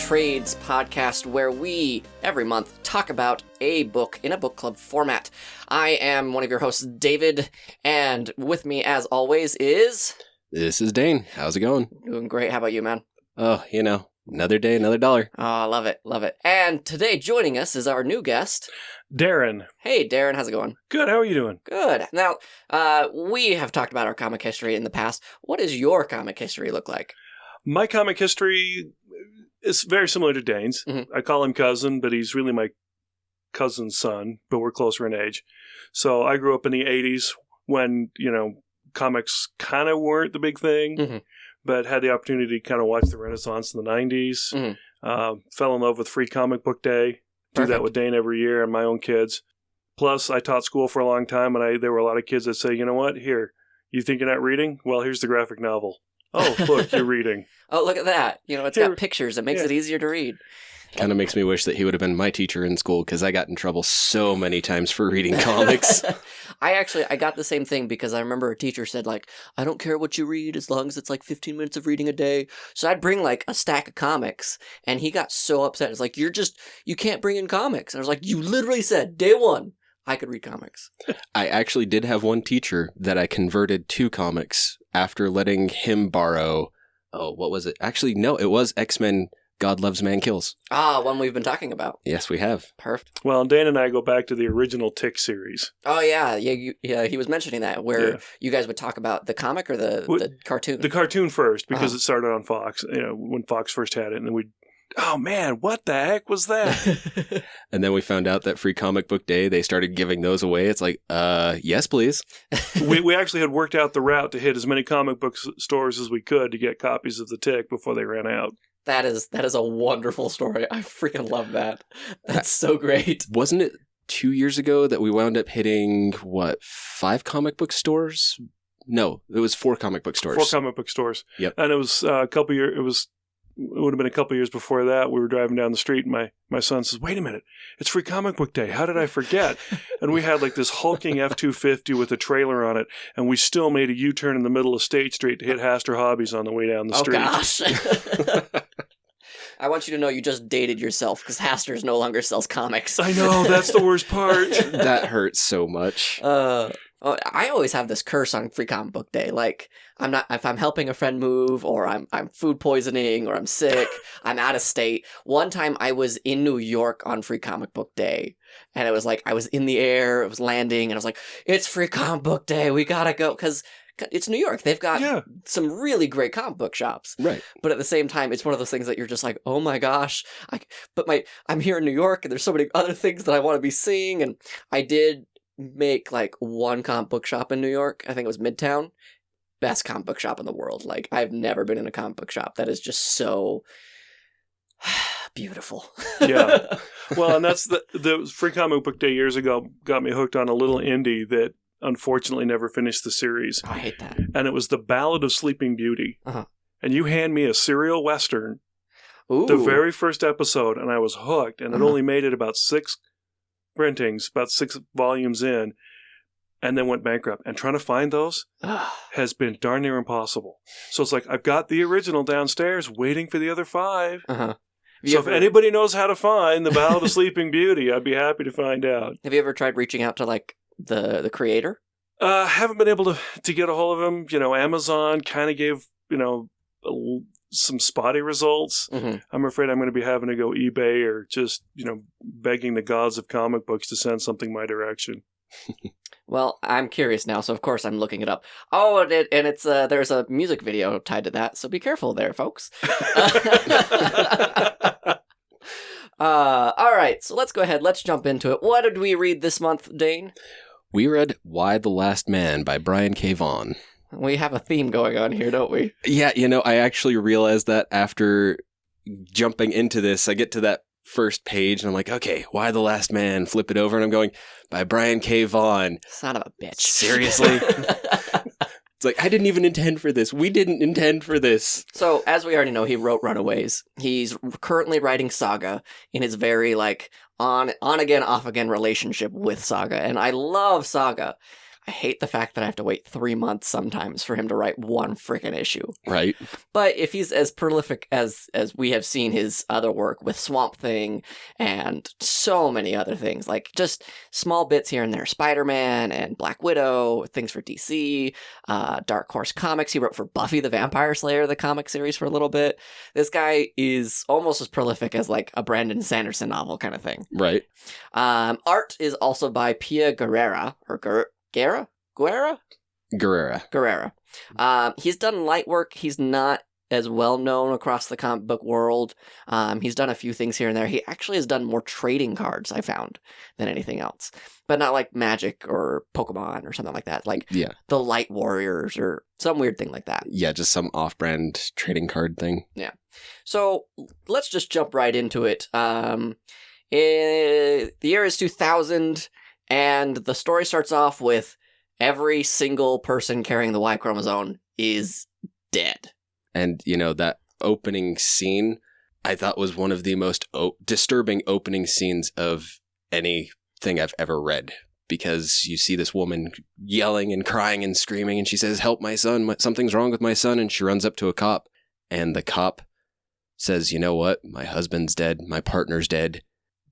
Trades podcast, where we, every month, talk about a book in a book club format. I am one of your hosts, David, and with me, as always, is... This is Dane. How's it going? Doing great. How about you, man? Oh, another day, another dollar. Oh, I love it, love it. And today, joining us is our new guest... Darren. Hey, Darren, how's it going? Good, how are you doing? Good. Now, we have talked about our comic history in the past. What does your comic history look like? My comic history is very similar to Dane's. Mhm. I call him cousin, but he's really my cousin's son, but we're closer in age. So I grew up in the 80s when, comics kind of weren't the big thing, Mhm. but had the opportunity to kind of watch the Renaissance in the 90s. Mhm. Fell in love with Free Comic Book Day. Do Perfect. that with Dane every year and my own kids. Plus, I taught school for a long time, and there were a lot of kids that say, you know what, here, you think you're not reading? Well, here's the graphic novel. Oh, look, you're reading. Oh, look at that. It's got pictures. It makes it easier to read. Kind of makes me wish that he would have been my teacher in school, because I got in trouble so many times for reading comics. I got the same thing because I remember a teacher said, I don't care what you read as long as it's 15 minutes of reading a day. So I'd bring a stack of comics, and he got so upset. It's you can't bring in comics. And I was like, you literally said day one I could read comics. I actually did have one teacher that I converted to comics after letting him borrow, what was it? Actually, no, it was X-Men God Loves, Man Kills. Ah, one we've been talking about. Yes, we have. Perfect. Well, Dane and I go back to the original Tick series. Oh, yeah. Yeah, he was mentioning that, where you guys would talk about the comic or the cartoon? The cartoon first, because it started on Fox, when Fox first had it. And then oh man, what the heck was that? And then we found out that Free Comic Book Day, they started giving those away. It's yes, please. we actually had worked out the route to hit as many comic book stores as we could to get copies of the Tick before they ran out. That is a wonderful story. I freaking love that. That's so great. Wasn't it 2 years ago that we wound up hitting, 5 comic book stores? No, it was 4 comic book stores. 4 comic book stores. Yep. And it was a couple years, it would have been a couple years before that. We were driving down the street, and my son says, wait a minute, it's Free Comic Book Day. How did I forget? And we had this hulking F-250 with a trailer on it, and we still made a U-turn in the middle of State Street to hit Haster Hobbies on the way down the street. Oh, gosh. I want you to know you just dated yourself, because Haster's no longer sells comics. I know, that's the worst part. That hurts so much. I always have this curse on Free Comic Book Day. If I'm helping a friend move, or I'm food poisoning, or I'm sick, I'm out of state. One time I was in New York on Free Comic Book Day, and it was I was in the air, it was landing, and I was like, it's Free Comic Book Day, we gotta go, because it's New York. They've got some really great comic book shops. Right. But at the same time, it's one of those things that you're just like, oh my gosh, I'm here in New York, and there's so many other things that I want to be seeing. And I did make one comic book shop in New York. I think it was Midtown. Best comic book shop in the world. I've never been in a comic book shop that is just so beautiful. Yeah. Well, and that's the Free Comic Book Day years ago got me hooked on a little indie that unfortunately never finished the series. I hate that. And it was The Ballad of Sleeping Beauty. Uh-huh. And you hand me a serial Western, Ooh. the very first episode, and I was hooked. And it only made it about 6 printings, about 6 volumes in, and then went bankrupt. And trying to find those has been darn near impossible. So it's I've got the original downstairs waiting for the other 5. Uh-huh. If anybody knows how to find The Ballad of Sleeping Beauty, I'd be happy to find out. Have you ever tried reaching out to the creator? Haven't been able to get a hold of him. Amazon kind of gave, some spotty results. Mm-hmm. I'm afraid I'm going to be having to go eBay or just, begging the gods of comic books to send something my direction. Well, I'm curious now, so of course I'm looking it up. Oh, and it's there's a music video tied to that, so be careful there, folks. All right, so let's go ahead. Let's jump into it. What did we read this month, Dane? We read Why the Last Man by Brian K Vaughan. We have a theme going on here, don't we? Yeah, I actually realized that after jumping into this, I get to that first page and I'm like, okay, Why the Last Man? Flip it over and I'm going, by Brian K Vaughan. Son of a bitch. Seriously? It's I didn't even intend for this. We didn't intend for this. So, as we already know, he wrote Runaways. He's currently writing Saga in his very, on again, off again relationship with Saga. And I love Saga. I hate the fact that I have to wait 3 months sometimes for him to write one freaking issue. Right. But if he's as prolific as we have seen his other work with Swamp Thing and so many other things, like just small bits here and there, Spider-Man and Black Widow, things for DC, Dark Horse Comics. He wrote for Buffy the Vampire Slayer, the comic series, for a little bit. This guy is almost as prolific as like a Brandon Sanderson novel kind of thing. Right. Art is also by Pia Guerrera, or Guerrera? Guerrera. He's done light work. He's not as well known across the comic book world. He's done a few things here and there. He actually has done more trading cards, I found, than anything else. But not like Magic or Pokemon or something like that. Like the Light Warriors or some weird thing like that. Yeah, just some off-brand trading card thing. Yeah. So let's just jump right into it. The year is 2000, and the story starts off with every single person carrying the Y chromosome is dead. And, that opening scene, I thought was one of the most disturbing opening scenes of anything I've ever read. Because you see this woman yelling and crying and screaming, and she says, "Help my son, something's wrong with my son." And she runs up to a cop, and the cop says, "You know what? My husband's dead. My partner's dead.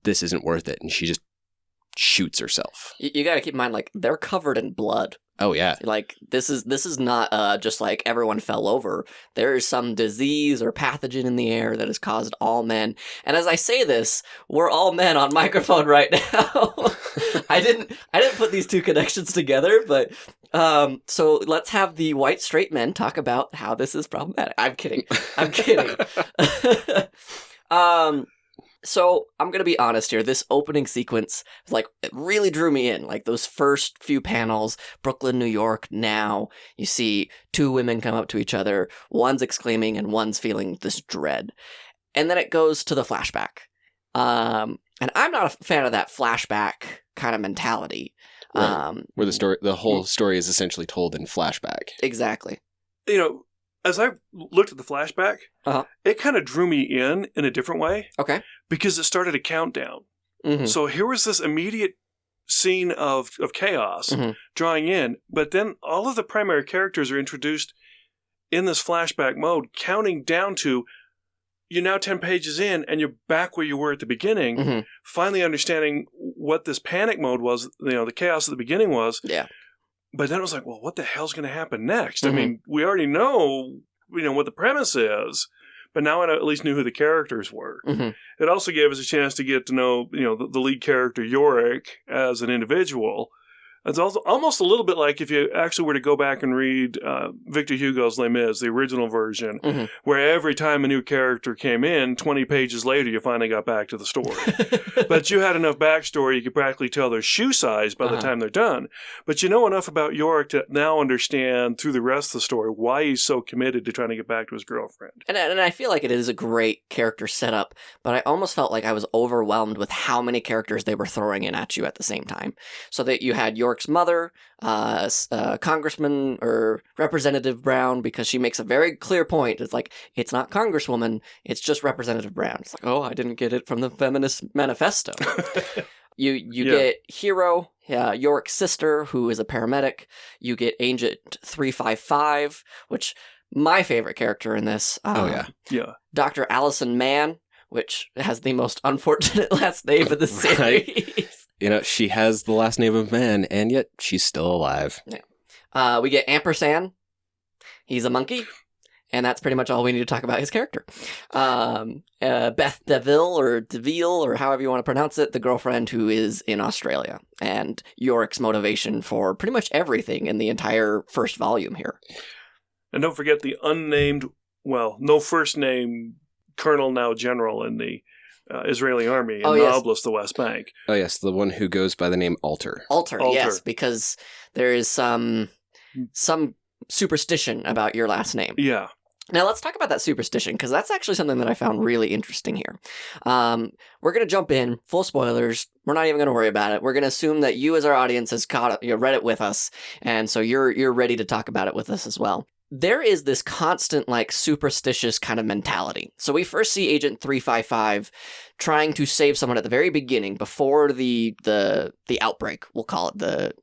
This isn't worth it." And she just shoots herself. You got to keep in mind, like, they're covered in blood. Oh, yeah. Like, this is not just like everyone fell over. There is some disease or pathogen in the air that has caused all men. And as I say this, we're all men on microphone right now. I didn't put these two connections together, but so let's have the white straight men talk about how this is problematic. I'm kidding. So I'm going to be honest here. This opening sequence, like, it really drew me in. Like, those first few panels, Brooklyn, New York, now, you see two women come up to each other. One's exclaiming and one's feeling this dread. And then it goes to the flashback. And I'm not a fan of that flashback kind of mentality. Right. Where the whole story is essentially told in flashback. Exactly. As I looked at the flashback, it kind of drew me in a different way. Okay. Because it started a countdown. Mm-hmm. So here was this immediate scene of chaos drawing in, but then all of the primary characters are introduced in this flashback mode, counting down to, you're now 10 pages in and you're back where you were at the beginning, finally understanding what this panic mode was, the chaos at the beginning was. Yeah. But then it was like, well, what the hell's going to happen next? I mean, we already know, what the premise is, but now I at least knew who the characters were. It also gave us a chance to get to know, the lead character, Yorick, as an individual. It's also almost a little bit like if you actually were to go back and read Victor Hugo's Les Mis, the original version, where every time a new character came in, 20 pages later, you finally got back to the story. But you had enough backstory, you could practically tell their shoe size by the time they're done. But you know enough about Yorick to now understand through the rest of the story why he's so committed to trying to get back to his girlfriend. And I feel like it is a great character setup, but I almost felt like I was overwhelmed with how many characters they were throwing in at you at the same time. So that you had Yorick's mother, Congressman or Representative Brown, because she makes a very clear point. It's like, it's not Congresswoman, it's just Representative Brown. It's like, oh, I didn't get it from the Feminist Manifesto. You get Hero, Yorick's sister, who is a paramedic. You get Agent 355, which my favorite character in this. Dr. Allison Mann, which has the most unfortunate last name in the series. Right. She has the last name of man, and yet she's still alive. Yeah. We get Ampersand. He's a monkey. And that's pretty much all we need to talk about his character. Beth DeVille, or however you want to pronounce it, the girlfriend who is in Australia. And Yorick's motivation for pretty much everything in the entire first volume here. And don't forget the unnamed, no first name colonel, now general in the Israeli army in Nablus, the West Bank. Oh, yes, the one who goes by the name Alter. Alter, yes, because there is some superstition about your last name. Yeah. Now, let's talk about that superstition, because that's actually something that I found really interesting here. We're going to jump in, full spoilers. We're not even going to worry about it. We're going to assume that you as our audience has read it with us, and so you're ready to talk about it with us as well. There is this constant, superstitious kind of mentality. So we first see Agent 355 trying to save someone at the very beginning, before the outbreak, we'll call it,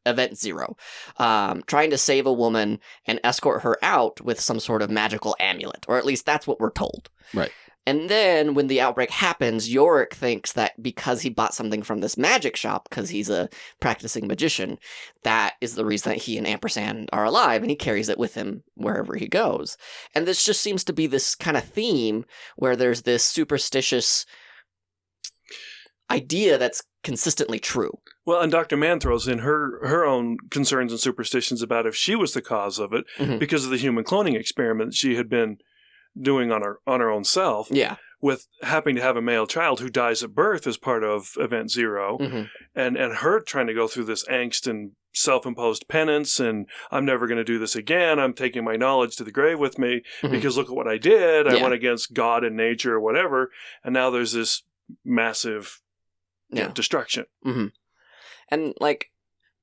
Event Zero, trying to save a woman and escort her out with some sort of magical amulet, or at least that's what we're told. Right. And then when the outbreak happens, Yorick thinks that because he bought something from this magic shop, because he's a practicing magician, that is the reason that he and Ampersand are alive, and he carries it with him wherever he goes. And this just seems to be this kind of theme where there's this superstitious idea that's consistently true. Well, and Dr. Mann throws in her own concerns and superstitions about if she was the cause of it because of the human cloning experiment she had been doing on her own self. Yeah. With happening to have a male child who dies at birth as part of Event Zero, and her trying to go through this angst and self-imposed penance, and I'm never going to do this again. I'm taking my knowledge to the grave with me because look at what I did. I went against God and nature or whatever, and now there's this massive destruction. And like,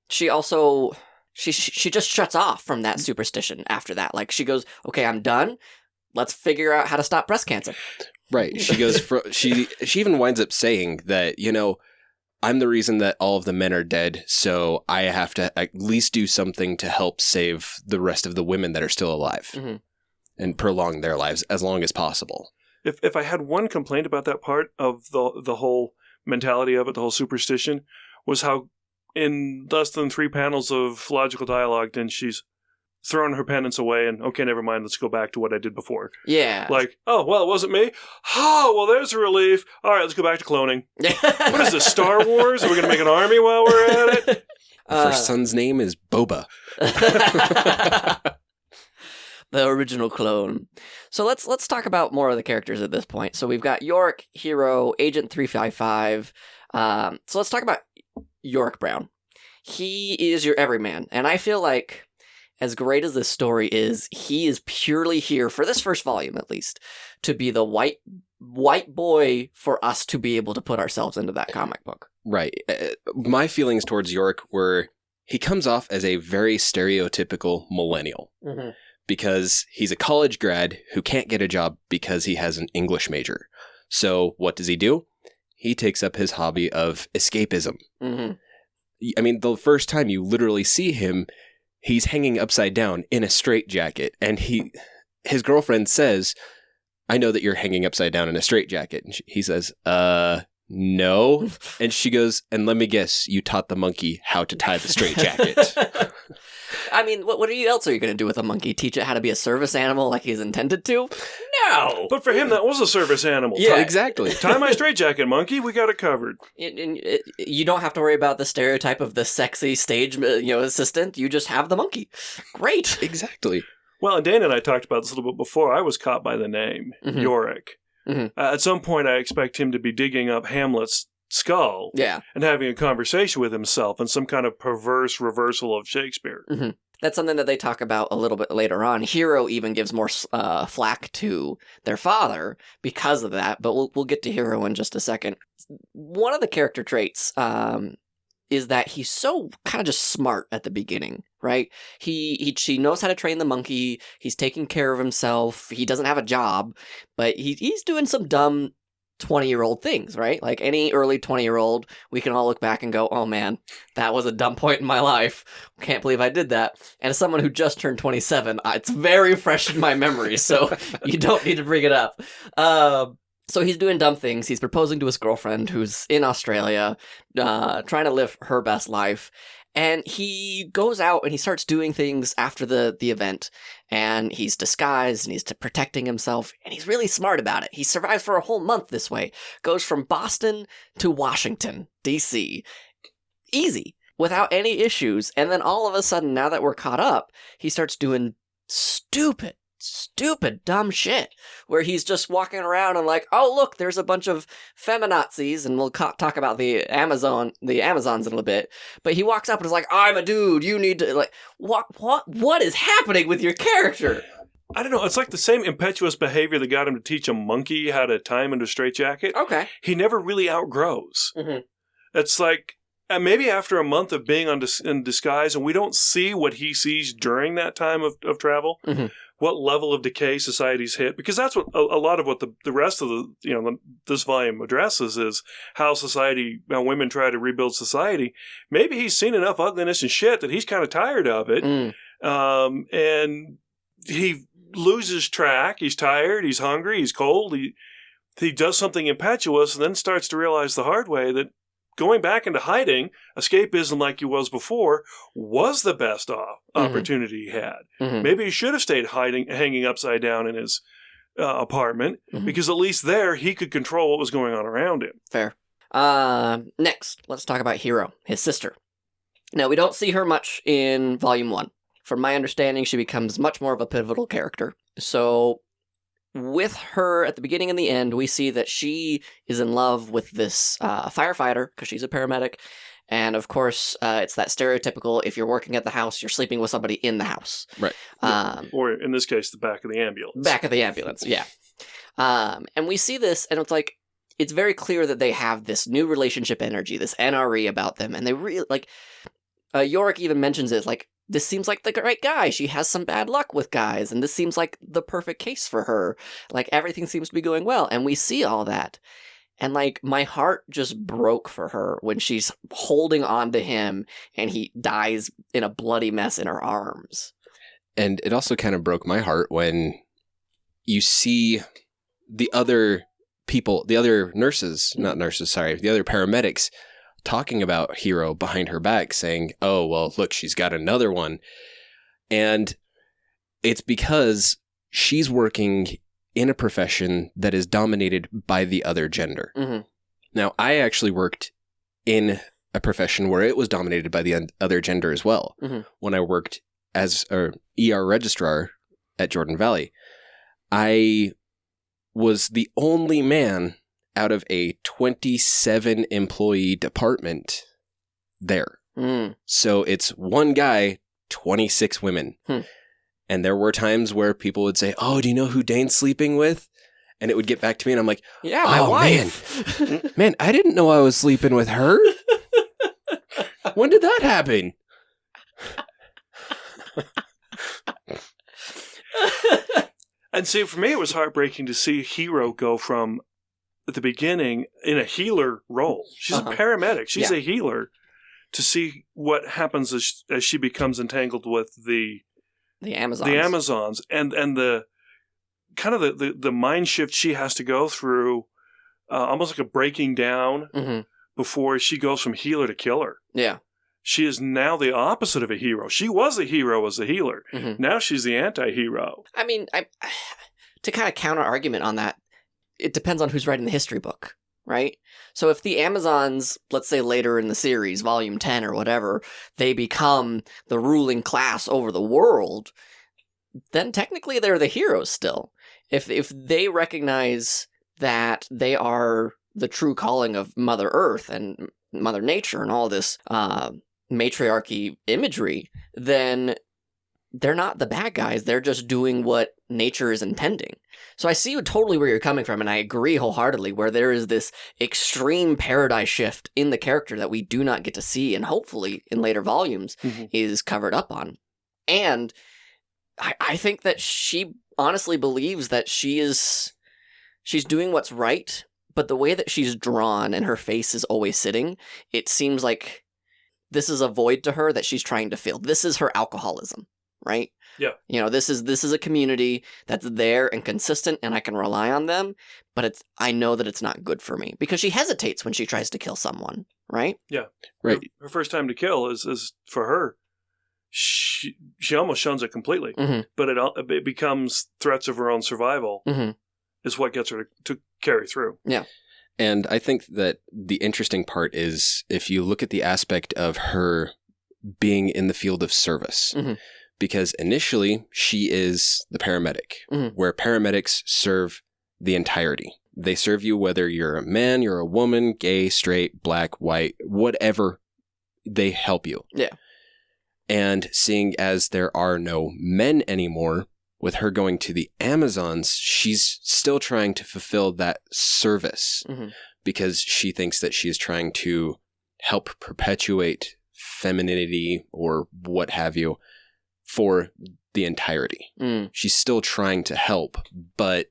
she also she just shuts off from that superstition after that. Like, she goes, okay, I'm done. Let's figure out how to stop breast cancer. Right. She goes she even winds up saying that, I'm the reason that all of the men are dead, so I have to at least do something to help save the rest of the women that are still alive and prolong their lives as long as possible. If I had one complaint about that part of the whole mentality of it, the whole superstition, was how in less than 3 panels of logical dialogue, then she's thrown her penance away and, okay, never mind, let's go back to what I did before. Yeah. Like, oh, well, it wasn't me? Oh, well, there's a relief. All right, let's go back to cloning. What is this, Star Wars? Are we going to make an army while we're at it? The first son's name is Boba. The original clone. So let's talk about more of the characters at this point. So we've got Yorick, Hero, Agent 355. So let's talk about Yorick Brown. He is your everyman, and I feel like, as great as this story is, he is purely here, for this first volume at least, to be the white boy for us to be able to put ourselves into that comic book. Right. My feelings towards Yorick were, he comes off as a very stereotypical millennial. Because he's a college grad who can't get a job because he has an English major. So what does he do? He takes up his hobby of escapism. I mean, the first time you literally see him, he's hanging upside down in a straitjacket, and his girlfriend says, I know that you're hanging upside down in a straitjacket. And he says, no. And she goes, and let me guess, you taught the monkey how to tie the straitjacket. I mean, what else are you going to do with a monkey? Teach it how to be a service animal like he's intended to? No! But for him, that was a service animal. Yeah, exactly. Tie my straitjacket, monkey. We got it covered. You don't have to worry about the stereotype of the sexy stage assistant. You just have the monkey. Great. Exactly. Well, and Dana and I talked about this a little bit before. I was caught by the name, Yorick. At some point, I expect him to be digging up Hamlet's skull and having a conversation with himself and some kind of perverse reversal of Shakespeare. That's something that they talk about a little bit later on. Hero even gives more flack to their father because of that, but we'll get to Hero in just a second. One of the character traits is that he's so kind of just smart at the beginning, right? She knows how to train the monkey. He's taking care of himself. He doesn't have a job, but he's doing some dumb 20-year-old things, right? Like any early 20-year-old, we can all look back and go, oh man, that was a dumb point in my life. Can't believe I did that. And as someone who just turned 27, it's very fresh in my memory, so you don't need to bring it up. So he's doing dumb things. He's proposing to his girlfriend who's in Australia, trying to live her best life. And he goes out and he starts doing things after the event, and he's disguised and he's protecting himself, and he's really smart about it. He survives for a whole month this way. Goes from Boston to Washington, D.C. Easy, without any issues. And then all of a sudden, now that we're caught up, he starts doing stupid, dumb shit, where he's just walking around and like, oh, look, there's a bunch of feminazis, and we'll talk about the Amazons in a little bit, but he walks up and is like, I'm a dude, you need to, like, what is happening with your character? I don't know, it's like the same impetuous behavior that got him to teach a monkey how to tie him into a straitjacket. Okay. He never really outgrows. It's like, maybe after a month of being in disguise, and we don't see what he sees during that time of travel, what level of decay society's hit, because that's what a lot of what the rest of this volume addresses is how women try to rebuild society. Maybe he's seen enough ugliness and shit that he's kind of tired of it. And he loses track. He's tired. He's hungry. He's cold. He does something impetuous and then starts to realize the hard way that going back into hiding, escapism like he was before, was the best opportunity he had. Maybe he should have stayed hanging upside down in his apartment, because at least there he could control what was going on around him. Fair. Next, let's talk about Hiro, his sister. Now, we don't see her much in Volume 1. From my understanding, she becomes much more of a pivotal character. So, with her at the beginning and the end, we see that she is in love with this firefighter, because she's a paramedic. And of course, it's that stereotypical, if you're working at the house, you're sleeping with somebody in the house. Right. Or in this case, the back of the ambulance. Back of the ambulance, yeah. And we see this, and it's like, it's very clear that they have this new relationship energy, this NRE about them. And they really, like, Yorick even mentions it, like, this seems like the right guy. She has some bad luck with guys, and this seems like the perfect case for her. Like, everything seems to be going well, and we see all that. And, like, my heart just broke for her when she's holding on to him, and he dies in a bloody mess in her arms. And it also kind of broke my heart when you see the other people, the other nurses, not nurses, sorry, the other paramedics, talking about Hiro behind her back, saying, oh, well, look, she's got another one. And it's because she's working in a profession that is dominated by the other gender. Now, I actually worked in a profession where it was dominated by the other gender as well. When I worked as an ER registrar at Jordan Valley, I was the only man out of a 27 employee department there. So it's one guy, 26 women. And there were times where people would say, oh, do you know who Dane's sleeping with? And it would get back to me and I'm like, yeah, my wife. Man, I didn't know I was sleeping with her. When did that happen? And see, for me, it was heartbreaking to see Hiro go from, at the beginning, in a healer role. She's a paramedic. She's a healer. To see what happens as she becomes entangled with the Amazons, and the kind of the mind shift she has to go through, almost like a breaking down before she goes from healer to killer. Yeah. She is now the opposite of a hero. She was a hero as a healer. Now she's the anti-hero. I mean, to kind of counter argument on that, it depends on who's writing the history book, right? So if the Amazons, let's say later in the series, Volume 10 or whatever, they become the ruling class over the world, then technically they're the heroes still. If they recognize that they are the true calling of Mother Earth and Mother Nature and all this matriarchy imagery, then they're not the bad guys. They're just doing what nature is intending. So I see totally where you're coming from, and I agree wholeheartedly where there is this extreme paradise shift in the character that we do not get to see, and hopefully in later volumes is covered up on. And I think that she honestly believes that she's doing what's right, but the way that she's drawn and her face is always sitting, it seems like this is a void to her that she's trying to fill. This is her alcoholism, right? Yeah. You know, this is a community that's there and consistent, and I can rely on them, but I know that it's not good for me, because she hesitates when she tries to kill someone, right? Yeah. Right. Her first time to kill is for her. She almost shuns it completely, but it becomes threats of her own survival is what gets her to carry through. Yeah. And I think that the interesting part is if you look at the aspect of her being in the field of service, because initially she is the paramedic, where paramedics serve the entirety. They serve you whether you're a man, you're a woman, gay, straight, black, white, whatever, they help you. Yeah. And seeing as there are no men anymore, with her going to the Amazons, she's still trying to fulfill that service because she thinks that she is trying to help perpetuate femininity or what have you for the entirety. Mm. She's still trying to help, but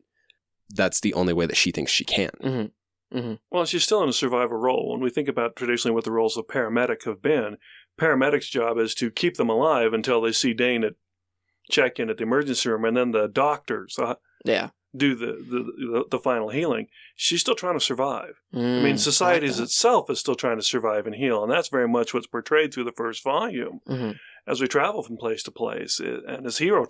that's the only way that she thinks she can. Mm-hmm. Mm-hmm. Well, she's still in a survival role. When we think about traditionally what the roles of paramedic have been, paramedic's job is to keep them alive until they see Dane check in at the emergency room, and then the doctors do the final healing. She's still trying to survive. I mean, society itself is still trying to survive and heal, and that's very much what's portrayed through the first volume. Mm-hmm. As we travel from place to place, and as Hero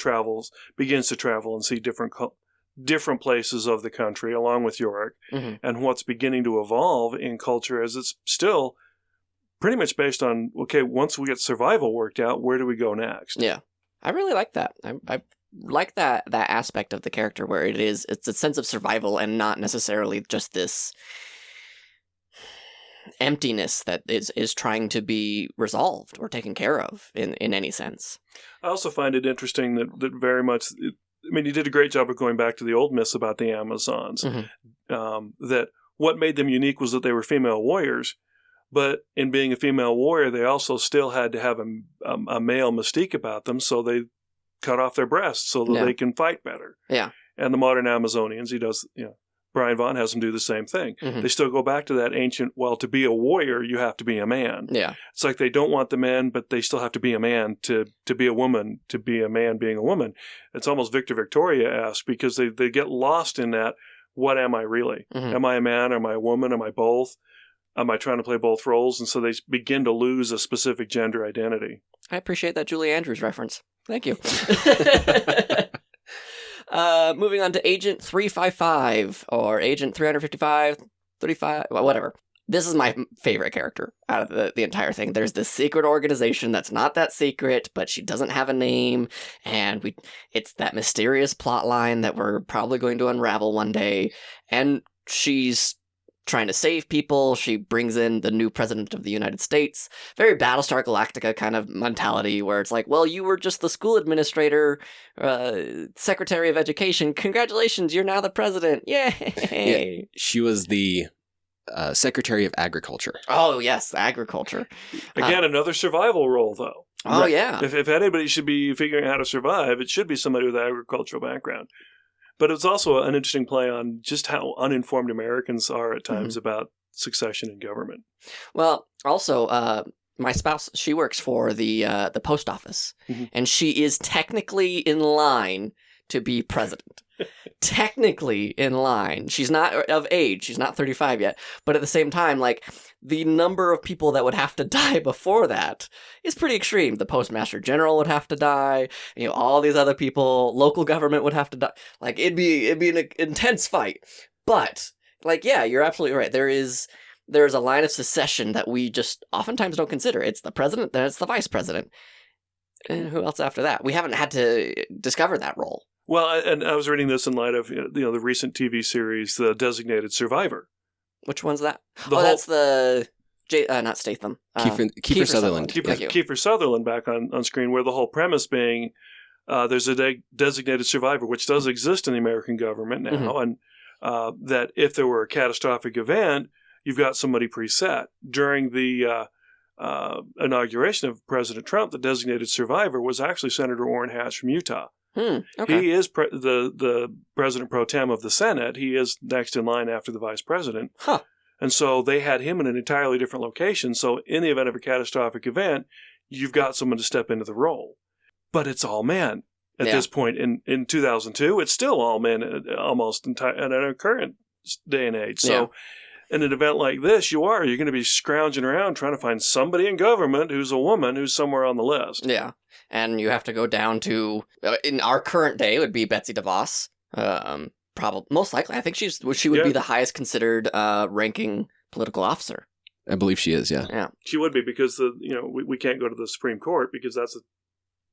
begins to travel and see different places of the country, along with Yorick, and what's beginning to evolve in culture, as it's still pretty much based on, okay, once we get survival worked out, where do we go next? Yeah. I really like that. I like that aspect of the character where it's a sense of survival and not necessarily just this emptiness that is trying to be resolved or taken care of in any sense. I also find it interesting that very much, I mean, you did a great job of going back to the old myths about the Amazons, that what made them unique was that they were female warriors. But in being a female warrior, they also still had to have a male mystique about them, so they cut off their breasts so that they can fight better. Yeah. And the modern Amazonians, Brian Vaughan has them do the same thing. Mm-hmm. They still go back to that ancient, well, to be a warrior, you have to be a man. Yeah. It's like they don't want the men, but they still have to be a man to be a woman, to be a man being a woman. It's almost Victor-Victoria-esque because they get lost in that, what am I really? Mm-hmm. Am I a man? Am I a woman? Am I both? Am I trying to play both roles? And so they begin to lose a specific gender identity. I appreciate that Julie Andrews reference. Thank you. Moving on to Agent 355, or Agent 355, 35, whatever. This is my favorite character out of the entire thing. There's this secret organization that's not that secret, but she doesn't have a name, and it's that mysterious plot line that we're probably going to unravel one day, and she's trying to save people. She brings in the new president of the United States. Very Battlestar Galactica kind of mentality where it's like, well, you were just the school administrator, secretary of education. Congratulations, you're now the president. Yay! Yeah, she was the secretary of agriculture. Oh, yes, agriculture. Again, another survival role, though. Oh, Right. yeah. If anybody should be figuring out how to survive, it should be somebody with an agricultural background. But it's also an interesting play on just how uninformed Americans are at times about succession in government. Well, also, my spouse, she works for the post office, and she is technically in line to be president. Technically in line. She's not of age. She's not 35 yet. But at the same time, like, the number of people that would have to die before that is pretty extreme. The postmaster general would have to die. All these other people, local government would have to die. Like, it'd be an intense fight. But, like, yeah, you're absolutely right. There's a line of succession that we just oftentimes don't consider. It's the president, then it's the vice president. And who else after that? We haven't had to discover that role. Well, and I was reading this in light of the recent TV series, The Designated Survivor. Which one's that? The whole- That's the not Statham. Kiefer Sutherland. Kiefer Sutherland back on screen, where the whole premise being there's a designated survivor, which does exist in the American government now, and that if there were a catastrophic event, you've got somebody preset. During the inauguration of President Trump, the designated survivor was actually Senator Orrin Hatch from Utah. Okay. He is the president pro tem of the Senate. He is next in line after the vice president. Huh. And so they had him in an entirely different location. So in the event of a catastrophic event, you've got someone to step into the role. But it's all men. At this point in 2002, it's still all men almost in our current day and age. So in an event like this, you're going to be scrounging around trying to find somebody in government who's a woman who's somewhere on the list. Yeah. And you have to go down to, in our current day, it would be Betsy DeVos. Probably, most likely. I think she would be the highest considered ranking political officer. I believe she is, yeah. Yeah. She would be because we can't go to the Supreme Court because that's an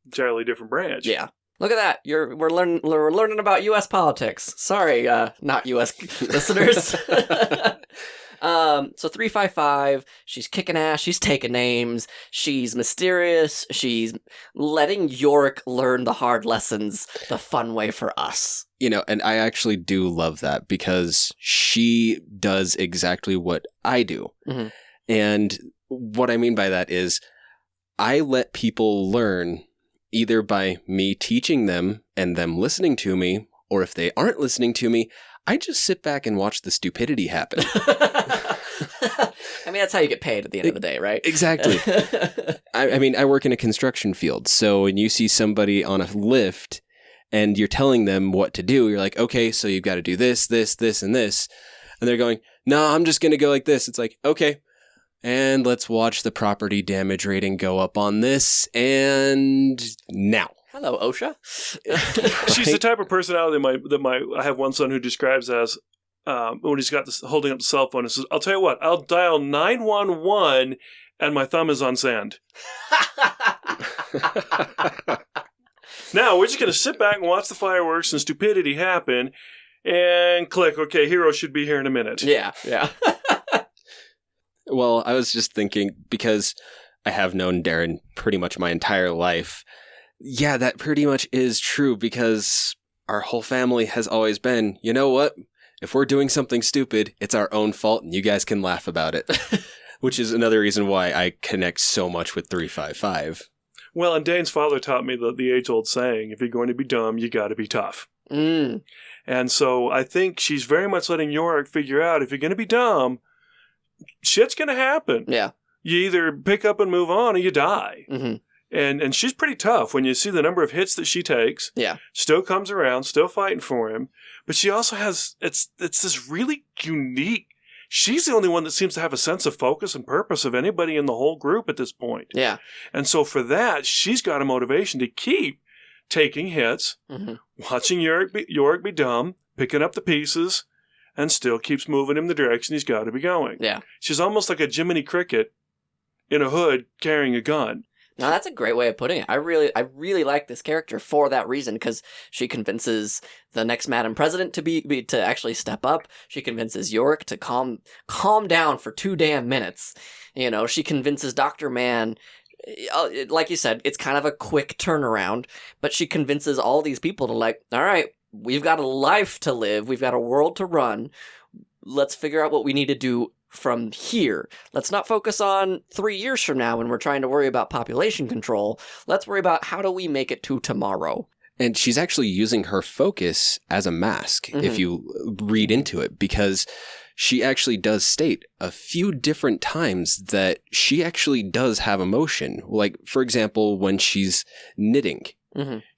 entirely different branch. Yeah. Look at that. We're learning about U.S. politics. Sorry, not U.S. listeners. So 355, she's kicking ass, she's taking names, she's mysterious, she's letting Yorick learn the hard lessons the fun way for us. And I actually do love that because she does exactly what I do. Mm-hmm. And what I mean by that is I let people learn either by me teaching them and them listening to me, or if they aren't listening to me, I just sit back and watch the stupidity happen. I mean, that's how you get paid at the end of the day, right? Exactly. I mean, I work in a construction field, so when you see somebody on a lift and you're telling them what to do, you're like, okay, so you've got to do this, this, this, and this. And they're going, no, I'm just going to go like this. It's like, okay. And let's watch the property damage rating go up on this. And now. Hello, OSHA. She's the type of personality I have one son who describes as when he's got this holding up the cell phone and says, I'll tell you what, I'll dial 911 and my thumb is on sand. Now we're just going to sit back and watch the fireworks and stupidity happen and click, okay, hero should be here in a minute. Yeah. Well, I was just thinking, because I have known Darren pretty much my entire life. Yeah, that pretty much is true, because our whole family has always been, you know what? If we're doing something stupid, it's our own fault and you guys can laugh about it. Which is another reason why I connect so much with 355. Well, and Dane's father taught me the age-old saying, if you're going to be dumb, you got to be tough. Mm. And so I think she's very much letting Yorick figure out, if you're going to be dumb, shit's going to happen. Yeah. You either pick up and move on or you die. Mm-hmm. And she's pretty tough when you see the number of hits that she takes. Yeah. Still comes around, still fighting for him. But she also has, it's this really unique, she's the only one that seems to have a sense of focus and purpose of anybody in the whole group at this point. Yeah. And so for that, she's got a motivation to keep taking hits, watching Yorick be dumb, picking up the pieces, and still keeps moving him the direction he's got to be going. Yeah. She's almost like a Jiminy Cricket in a hood carrying a gun. Now, that's a great way of putting it. I really like this character for that reason, because she convinces the next Madam President to actually step up. She convinces Yorick to calm down for 2 damn minutes. You know, she convinces Dr. Mann, like you said, it's kind of a quick turnaround, but she convinces all these people to like, all right, we've got a life to live, we've got a world to run. Let's figure out what we need to do from here. Let's not focus on 3 years from now when we're trying to worry about population control. Let's worry about how do we make it to tomorrow. And she's actually using her focus as a mask, if you read into it, because she actually does state a few different times that she actually does have emotion. Like, for example, when she's knitting,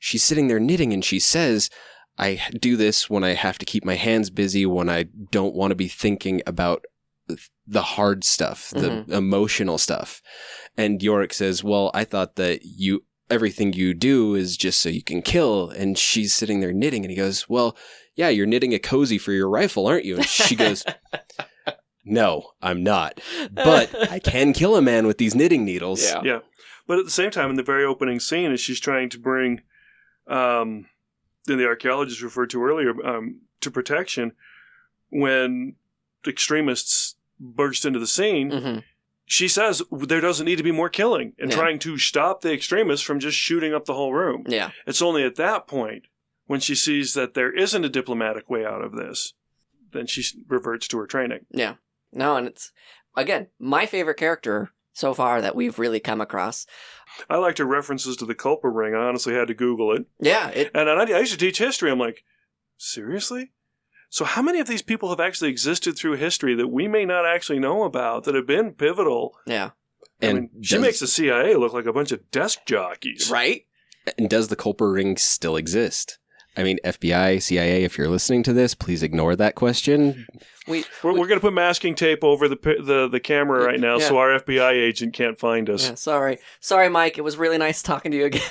she's sitting there knitting and she says, I do this when I have to keep my hands busy, when I don't want to be thinking about the hard stuff, the emotional stuff. And Yorick says, well, I thought that everything you do is just so you can kill. And she's sitting there knitting and he goes, well, yeah, you're knitting a cozy for your rifle, aren't you? And she goes, no, I'm not. But I can kill a man with these knitting needles. Yeah. But at the same time, in the very opening scene, as she's trying to bring, the archaeologist referred to earlier, to protection, when extremists burst into the scene, she says there doesn't need to be more killing, and trying to stop the extremists from just shooting up the whole room. Yeah. It's only at that point, when she sees that there isn't a diplomatic way out of this, then she reverts to her training. Yeah. No, and it's, again, my favorite character so far that we've really come across. I liked her references to the Culper ring. I honestly had to Google it. Yeah. And I used to teach history. I'm like, seriously? So how many of these people have actually existed through history that we may not actually know about, that have been pivotal? Yeah. And she makes the CIA look like a bunch of desk jockeys. Right? And does the Culper ring still exist? I mean, FBI, CIA, if you're listening to this, please ignore that question. We're going to put masking tape over the camera right now, so our FBI agent can't find us. Yeah, sorry, Mike. It was really nice talking to you again.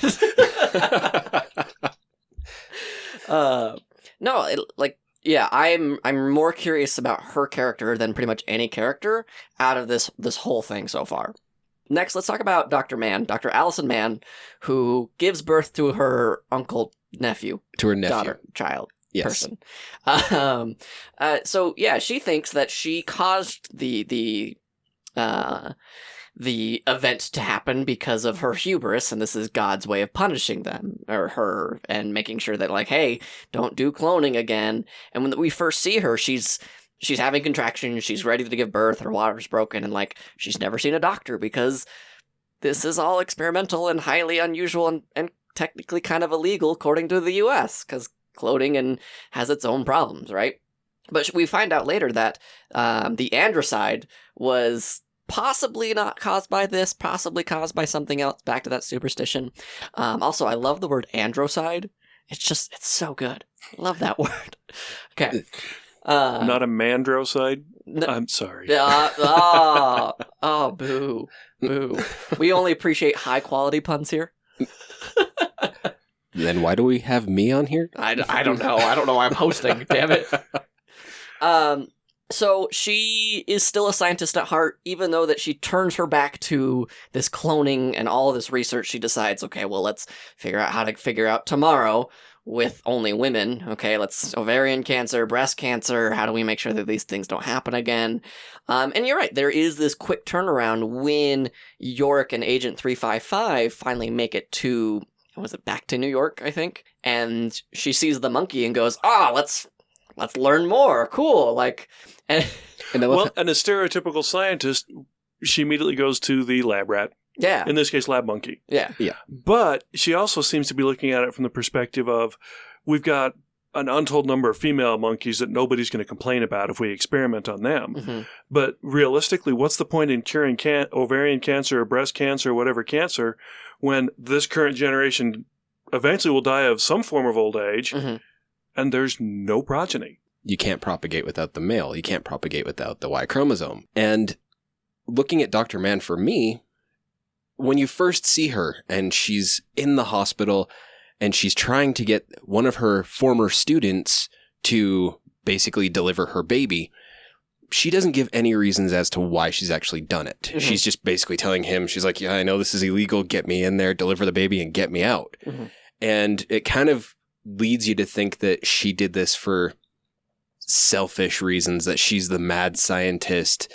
I'm more curious about her character than pretty much any character out of this whole thing so far. Next, let's talk about Dr. Mann, Dr. Allison Mann, who gives birth to her nephew, daughter, child, person. She thinks that she caused the event to happen because of her hubris, and this is God's way of punishing them, or her, and making sure that, like, hey, don't do cloning again. And when we first see her, she's having contractions, she's ready to give birth, her water's broken, and, like, she's never seen a doctor because this is all experimental and highly unusual and technically kind of illegal according to the US, because cloning has its own problems, right? But we find out later that the androcide was possibly not caused by this, possibly caused by something else, back to that superstition. Also, I love the word androcide. It's so good. Love that word. Okay. Not a mandrocide? I'm sorry. Boo. Boo. We only appreciate high-quality puns here. Then why do we have me on here? I don't know. I don't know why I'm hosting. Damn it. So she is still a scientist at heart, even though that she turns her back to this cloning and all of this research. She decides, okay, well, let's figure out how to figure out tomorrow with only women. Okay, let's ovarian cancer, breast cancer. How do we make sure that these things don't happen again? And you're right. There is this quick turnaround when Yorick and Agent 355 finally make it to, was it back to New York, I think? And she sees the monkey and goes, let's learn more. Cool. Like, and a stereotypical scientist, she immediately goes to the lab rat. Yeah. In this case, lab monkey. Yeah. But she also seems to be looking at it from the perspective of, we've got an untold number of female monkeys that nobody's going to complain about if we experiment on them. Mm-hmm. But realistically, what's the point in curing ovarian cancer or breast cancer or whatever cancer when this current generation eventually will die of some form of old age, mm-hmm. and there's no progeny? You can't propagate without the male. You can't propagate without the Y chromosome. And looking at Dr. Mann, for me, when you first see her and she's in the hospital and she's trying to get one of her former students to basically deliver her baby, she doesn't give any reasons as to why she's actually done it. Mm-hmm. She's just basically telling him, she's like, yeah, I know this is illegal. Get me in there, deliver the baby, and get me out. Mm-hmm. And it kind of leads you to think that she did this for selfish reasons, that she's the mad scientist.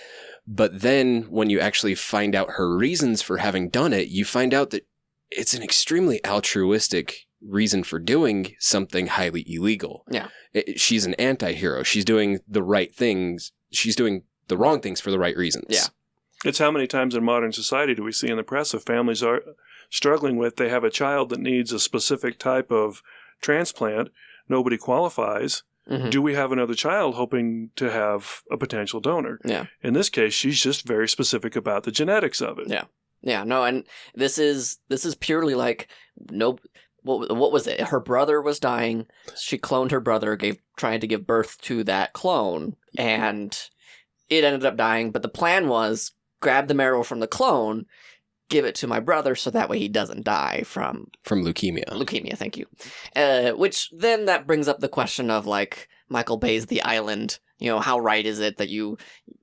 But then when you actually find out her reasons for having done it, you find out that it's an extremely altruistic reason for doing something highly illegal. Yeah. She's an anti-hero. She's doing the right things. She's doing the wrong things for the right reasons. Yeah. It's how many times in modern society do we see in the press if families are struggling with, they have a child that needs a specific type of transplant, nobody qualifies. Mm-hmm. Do we have another child hoping to have a potential donor? Yeah. In this case, she's just very specific about the genetics of it. Yeah. Yeah. No, and this is purely like, no, what was it? Her brother was dying. She cloned her brother, tried to give birth to that clone, and it ended up dying. But the plan was grab the marrow from the clone, give it to my brother so that way he doesn't die from leukemia. Leukemia, thank you. Which then that brings up the question of like Michael Bay's The Island. You know, how right is it that you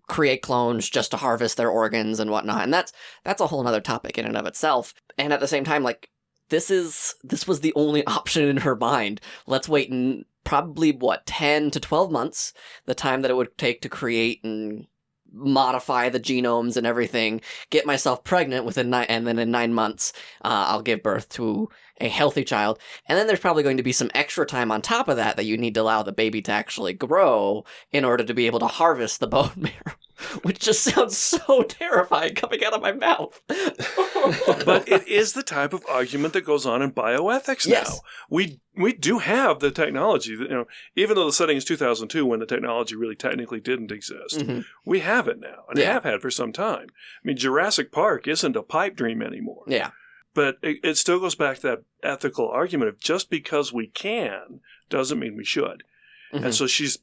create clones just to harvest their organs and whatnot? And that's a whole other topic in and of itself. And at the same time, like this was the only option in her mind. Let's wait in probably 10 to 12 months, the time that it would take to create and modify the genomes and everything, get myself pregnant within and then in 9 months, I'll give birth to a healthy child. And then there's probably going to be some extra time on top of that you need to allow the baby to actually grow in order to be able to harvest the bone marrow, which just sounds so terrifying coming out of my mouth. But it is the type of argument that goes on in bioethics now. Yes. We do have the technology, you know, even though the setting is 2002 when the technology really technically didn't exist. Mm-hmm. We have it now, and have had for some time. I mean, Jurassic Park isn't a pipe dream anymore. Yeah. But it still goes back to that ethical argument of just because we can doesn't mean we should. Mm-hmm. And so she's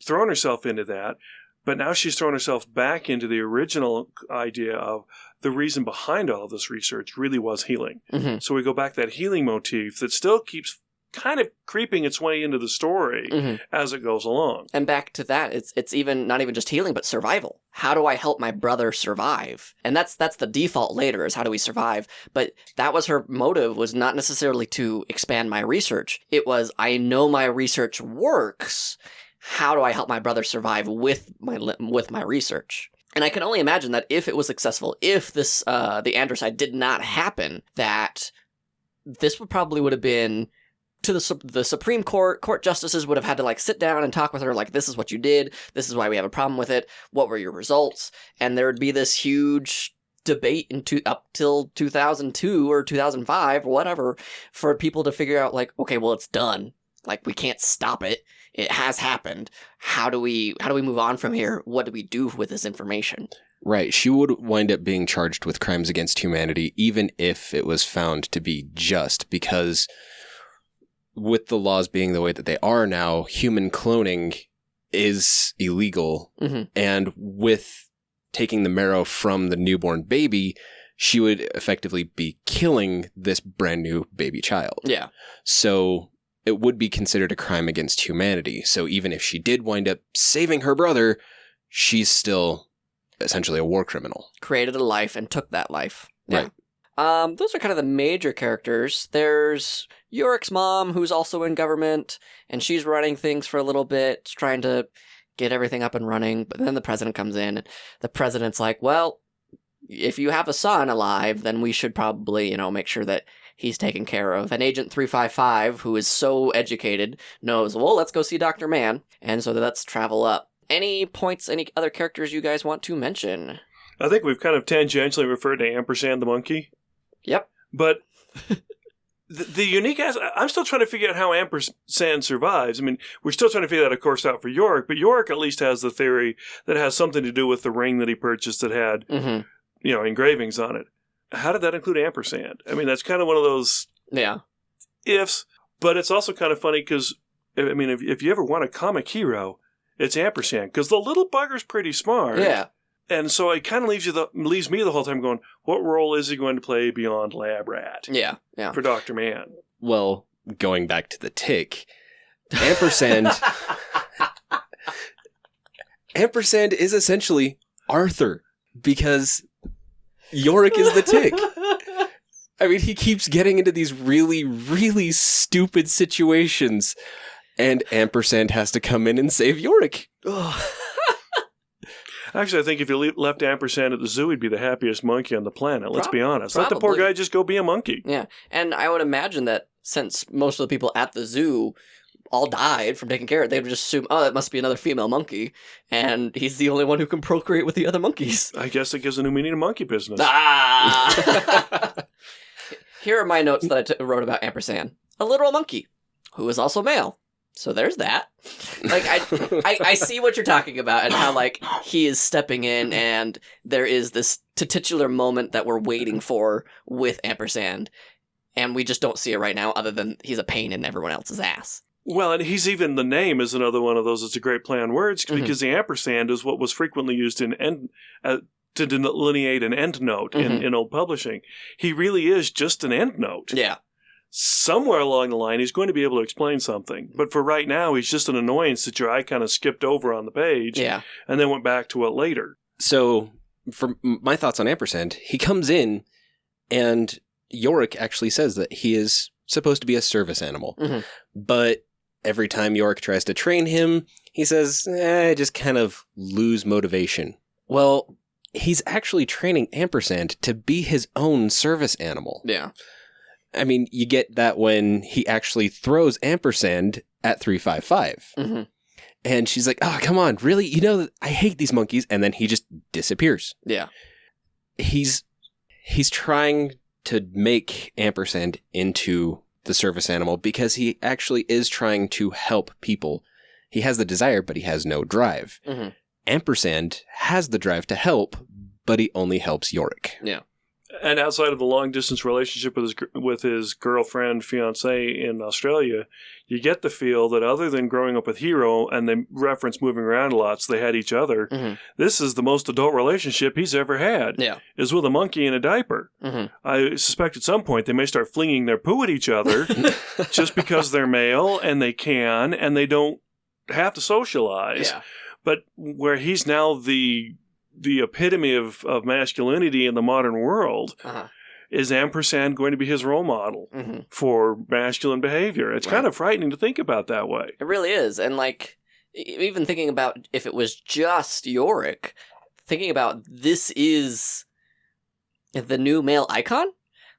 thrown herself into that, but now she's thrown herself back into the original idea of the reason behind all of this research really was healing. Mm-hmm. So we go back to that healing motif that still keeps kind of creeping its way into the story Mm-hmm. as it goes along. And back to that, it's even not even just healing, but survival. How do I help my brother survive? And that's the default later, is how do we survive? But that was her motive, was not necessarily to expand my research. It was, I know my research works. How do I help my brother survive with my research? And I can only imagine that if it was successful, if this the androcide did not happen, that this would have been to the Supreme Court justices would have had to like sit down and talk with her, like, this is what you did, this is why we have a problem with it, what were your results, and there would be this huge debate up till 2002 or 2005 or whatever for people to figure out, like, okay, well, it's done. Like, we can't stop it. It has happened. How do we move on from here? What do we do with this information? Right. She would wind up being charged with crimes against humanity, even if it was found to be just, because with the laws being the way that they are now, human cloning is illegal. Mm-hmm. And with taking the marrow from the newborn baby, she would effectively be killing this brand new baby child. Yeah. So it would be considered a crime against humanity. So even if she did wind up saving her brother, she's still essentially a war criminal. Created a life and took that life. Right. Those are kind of the major characters. There's Yorick's mom, who's also in government, and she's running things for a little bit, trying to get everything up and running. But then the president comes in, and the president's like, well, if you have a son alive, then we should probably, make sure that he's taken care of. And Agent 355, who is so educated, knows, well, let's go see Dr. Mann. And so let's travel up. Any points, any other characters you guys want to mention? I think we've kind of tangentially referred to Ampersand the monkey. Yep. But the unique aspect, I'm still trying to figure out how Ampersand survives. I mean, we're still trying to figure that, of course, out for Yorick, but Yorick at least has the theory that it has something to do with the ring that he purchased that had, engravings on it. How did that include Ampersand? I mean, that's kind of one of those ifs, but it's also kind of funny because, I mean, if you ever want a comic hero, it's Ampersand, because the little bugger's pretty smart. Yeah. And so it kind of leaves me the whole time going, what role is he going to play beyond Lab Rat? Yeah. For Dr. Mann. Well, going back to the tick, Ampersand Ampersand is essentially Arthur, because Yorick is the tick. I mean, he keeps getting into these really, really stupid situations, and Ampersand has to come in and save Yorick. Actually, I think if you left Ampersand at the zoo, he'd be the happiest monkey on the planet. Let's be honest. Probably. Let the poor guy just go be a monkey. Yeah, and I would imagine that since most of the people at the zoo all died from taking care of it, they would just assume, oh, that must be another female monkey, and he's the only one who can procreate with the other monkeys. I guess it gives a new meaning to monkey business. Here are my notes that I wrote about Ampersand. A literal monkey, who is also male. So there's that. Like, I see what you're talking about and how, like, he is stepping in and there is this titular moment that we're waiting for with Ampersand. And we just don't see it right now, other than he's a pain in everyone else's ass. Well, and he's even, the name is another one of those. It's a great play on words, because the ampersand is what was frequently used to delineate an endnote in old publishing. He really is just an endnote. Yeah. Somewhere along the line, he's going to be able to explain something. But for right now, he's just an annoyance that your eye kind of skipped over on the page and then went back to it later. So, for my thoughts on Ampersand, he comes in and Yorick actually says that he is supposed to be a service animal. But every time Yorick tries to train him, he says, I just kind of lose motivation. Well, he's actually training Ampersand to be his own service animal. Yeah. I mean, you get that when he actually throws Ampersand at 355. And she's like, oh, come on, really? You know, I hate these monkeys. And then he just disappears. Yeah. He's trying to make Ampersand into the service animal because he actually is trying to help people. He has the desire, but he has no drive. Ampersand has the drive to help, but he only helps Yorick. Yeah. And outside of the long-distance relationship with his girlfriend, fiancée in Australia, you get the feel that other than growing up with Hero, and they reference moving around a lot, so they had each other, this is the most adult relationship he's ever had. Yeah. Is with a monkey in a diaper. I suspect at some point they may start flinging their poo at each other just because they're male, and they can, and they don't have to socialize. Yeah. But where he's now the epitome of masculinity in the modern world, is Ampersand going to be his role model for masculine behavior? It's kind of frightening to think about that way. It really is. And, like, even thinking about if it was just Yorick, thinking about this is the new male icon.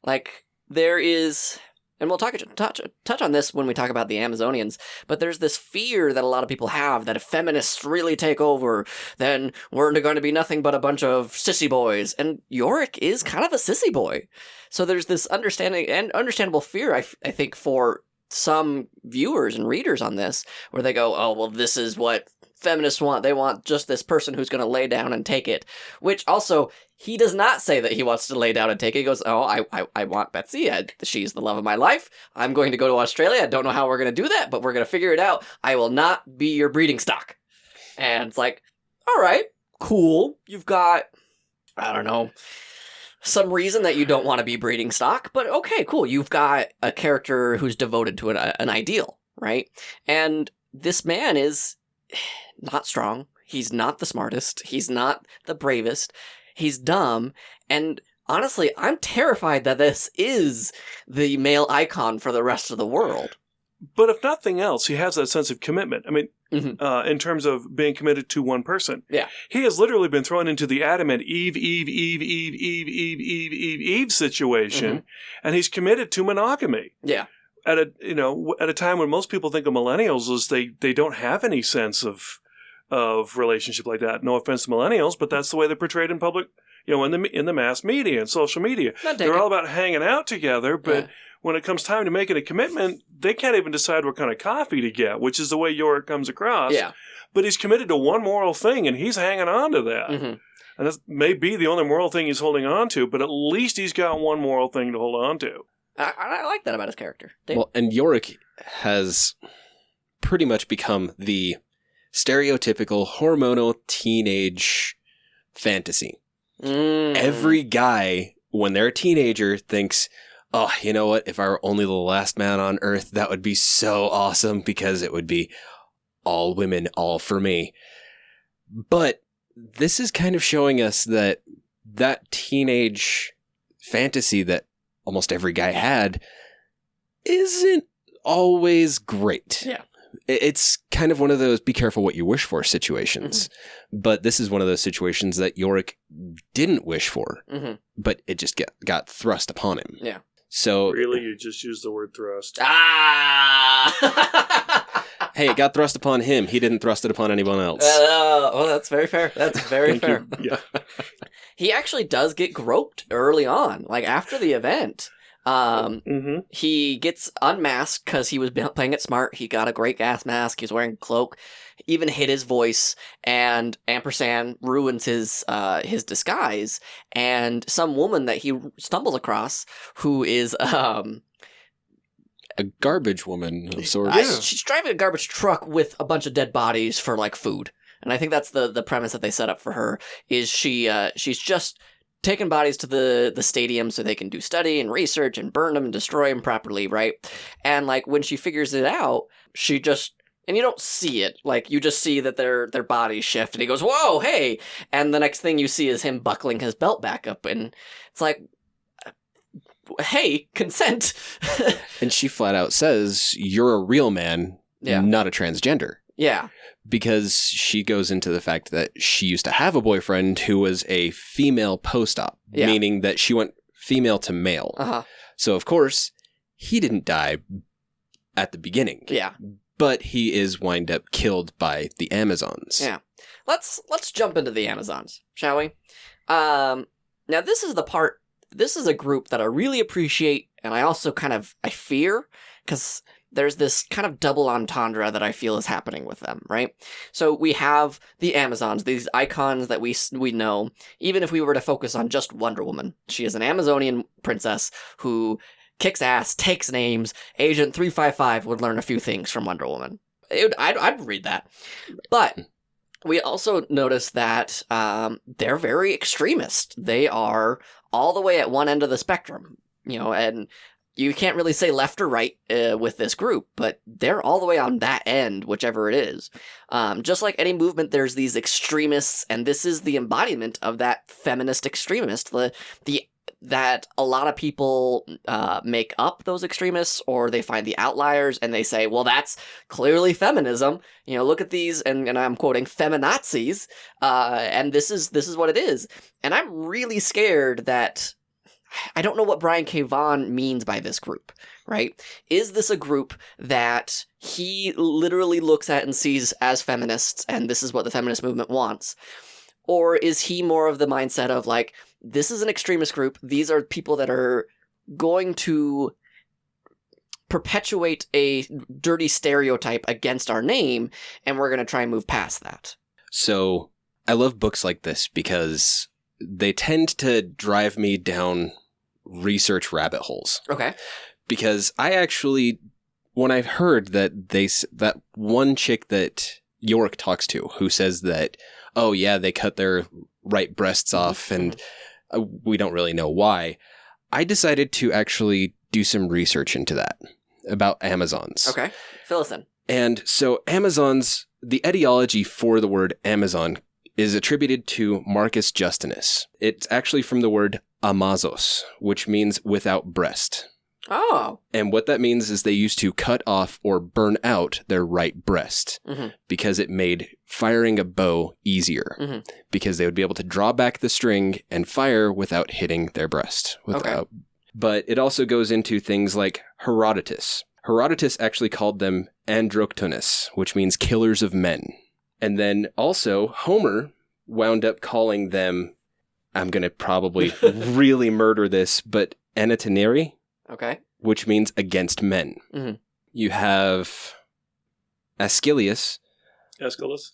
Like, there is and we'll touch on this when we talk about the Amazonians, but there's this fear that a lot of people have that if feminists really take over, then we're going to be nothing but a bunch of sissy boys. And Yorick is kind of a sissy boy. So there's this understanding and understandable fear, I think, for some viewers and readers on this, where they go, oh, well, this is what feminists want. They want just this person who's going to lay down and take it, which also... He does not say that he wants to lay down and take it. He goes, oh, I want Betsy. She's the love of my life. I'm going to go to Australia. I don't know how we're going to do that, but we're going to figure it out. I will not be your breeding stock. And it's like, all right, cool. You've got, I don't know, some reason that you don't want to be breeding stock, but okay, cool. You've got a character who's devoted to an ideal, right? And this man is not strong. He's not the smartest. He's not the bravest. He's dumb, and honestly, I'm terrified that this is the male icon for the rest of the world. But if nothing else, he has that sense of commitment. I mean, in terms of being committed to one person. Yeah. He has literally been thrown into the Adam and Eve situation, and he's committed to monogamy. Yeah. At a time when most people think of millennials as they don't have any sense of relationship like that. No offense to millennials, but that's the way they're portrayed in public, in the mass media and social media. They're all about hanging out together, but when it comes time to making a commitment, they can't even decide what kind of coffee to get, which is the way Yorick comes across. Yeah. But he's committed to one moral thing, and he's hanging on to that. And that may be the only moral thing he's holding on to, but at least he's got one moral thing to hold on to. I like that about his character. Dave? Well, and Yorick has pretty much become the stereotypical hormonal teenage fantasy. Every guy, when they're a teenager, thinks, oh, you know what? If I were only the last man on earth, that would be so awesome because it would be all women, all for me. But this is kind of showing us that teenage fantasy that almost every guy had isn't always great. Yeah. It's kind of one of those be careful what you wish for situations. But this is one of those situations that Yorick didn't wish for, but it just got thrust upon him. Yeah. So really, you just used the word thrust. Hey, it got thrust upon him. He didn't thrust it upon anyone else. Well, that's very fair. That's very fair. Yeah. He actually does get groped early on, like after the event. He gets unmasked because he was playing it smart. He got a great gas mask. He's wearing a cloak, even hid his voice, and ampersand ruins his disguise. And some woman that he stumbles across, who is a garbage woman of sorts. She's driving a garbage truck with a bunch of dead bodies for like food, and I think that's the premise that they set up for her. Is she's just taking bodies to the stadium so they can do study and research and burn them and destroy them properly, right? And like when she figures it out, she just, and you don't see it, like you just see that their bodies shift, and he goes, whoa, hey, and the next thing you see is him buckling his belt back up, and it's like, hey, consent. And she flat out says, you're a real man, not a transgender. Yeah. Because she goes into the fact that she used to have a boyfriend who was a female post-op, meaning that she went female to male. So, of course, he didn't die at the beginning. Yeah. But he is wind up killed by the Amazons. Yeah. Let's jump into the Amazons, shall we? Now, this is a group that I really appreciate, and I also I fear, because there's this kind of double entendre that I feel is happening with them, right? So we have the Amazons, these icons that we know, even if we were to focus on just Wonder Woman. She is an Amazonian princess who kicks ass, takes names. Agent 355 would learn a few things from Wonder Woman. I'd read that. But we also notice that they're very extremist. They are all the way at one end of the spectrum, and you can't really say left or right with this group, but they're all the way on that end, whichever it is. Just like any movement, there's these extremists, and this is the embodiment of that feminist extremist, that a lot of people make up those extremists, or they find the outliers, and they say, well, that's clearly feminism. Look at these, and I'm quoting, feminazis, and this is what it is. And I'm really scared that I don't know what Brian K Vaughan means by this group, right? Is this a group that he literally looks at and sees as feminists, and this is what the feminist movement wants? Or is he more of the mindset of like, this is an extremist group, these are people that are going to perpetuate a dirty stereotype against our name, and we're going to try and move past that? So I love books like this because they tend to drive me down research rabbit holes. Okay. Because I actually, when I've heard that that one chick that York talks to, who says that, oh yeah, they cut their right breasts off and we don't really know why, I decided to actually do some research into that, about Amazons. Okay. Fill us in. And so the etiology for the word Amazon is attributed to Marcus Justinus. It's actually from the word amazos, which means without breast. Oh. And what that means is they used to cut off or burn out their right breast because it made firing a bow easier because they would be able to draw back the string and fire without hitting their breast. But it also goes into things like Herodotus. Herodotus actually called them androctonus, which means killers of men. And then also Homer wound up calling them, I'm going to probably really murder this, but anateneri. Okay. Which means against men. You have Aeschylus.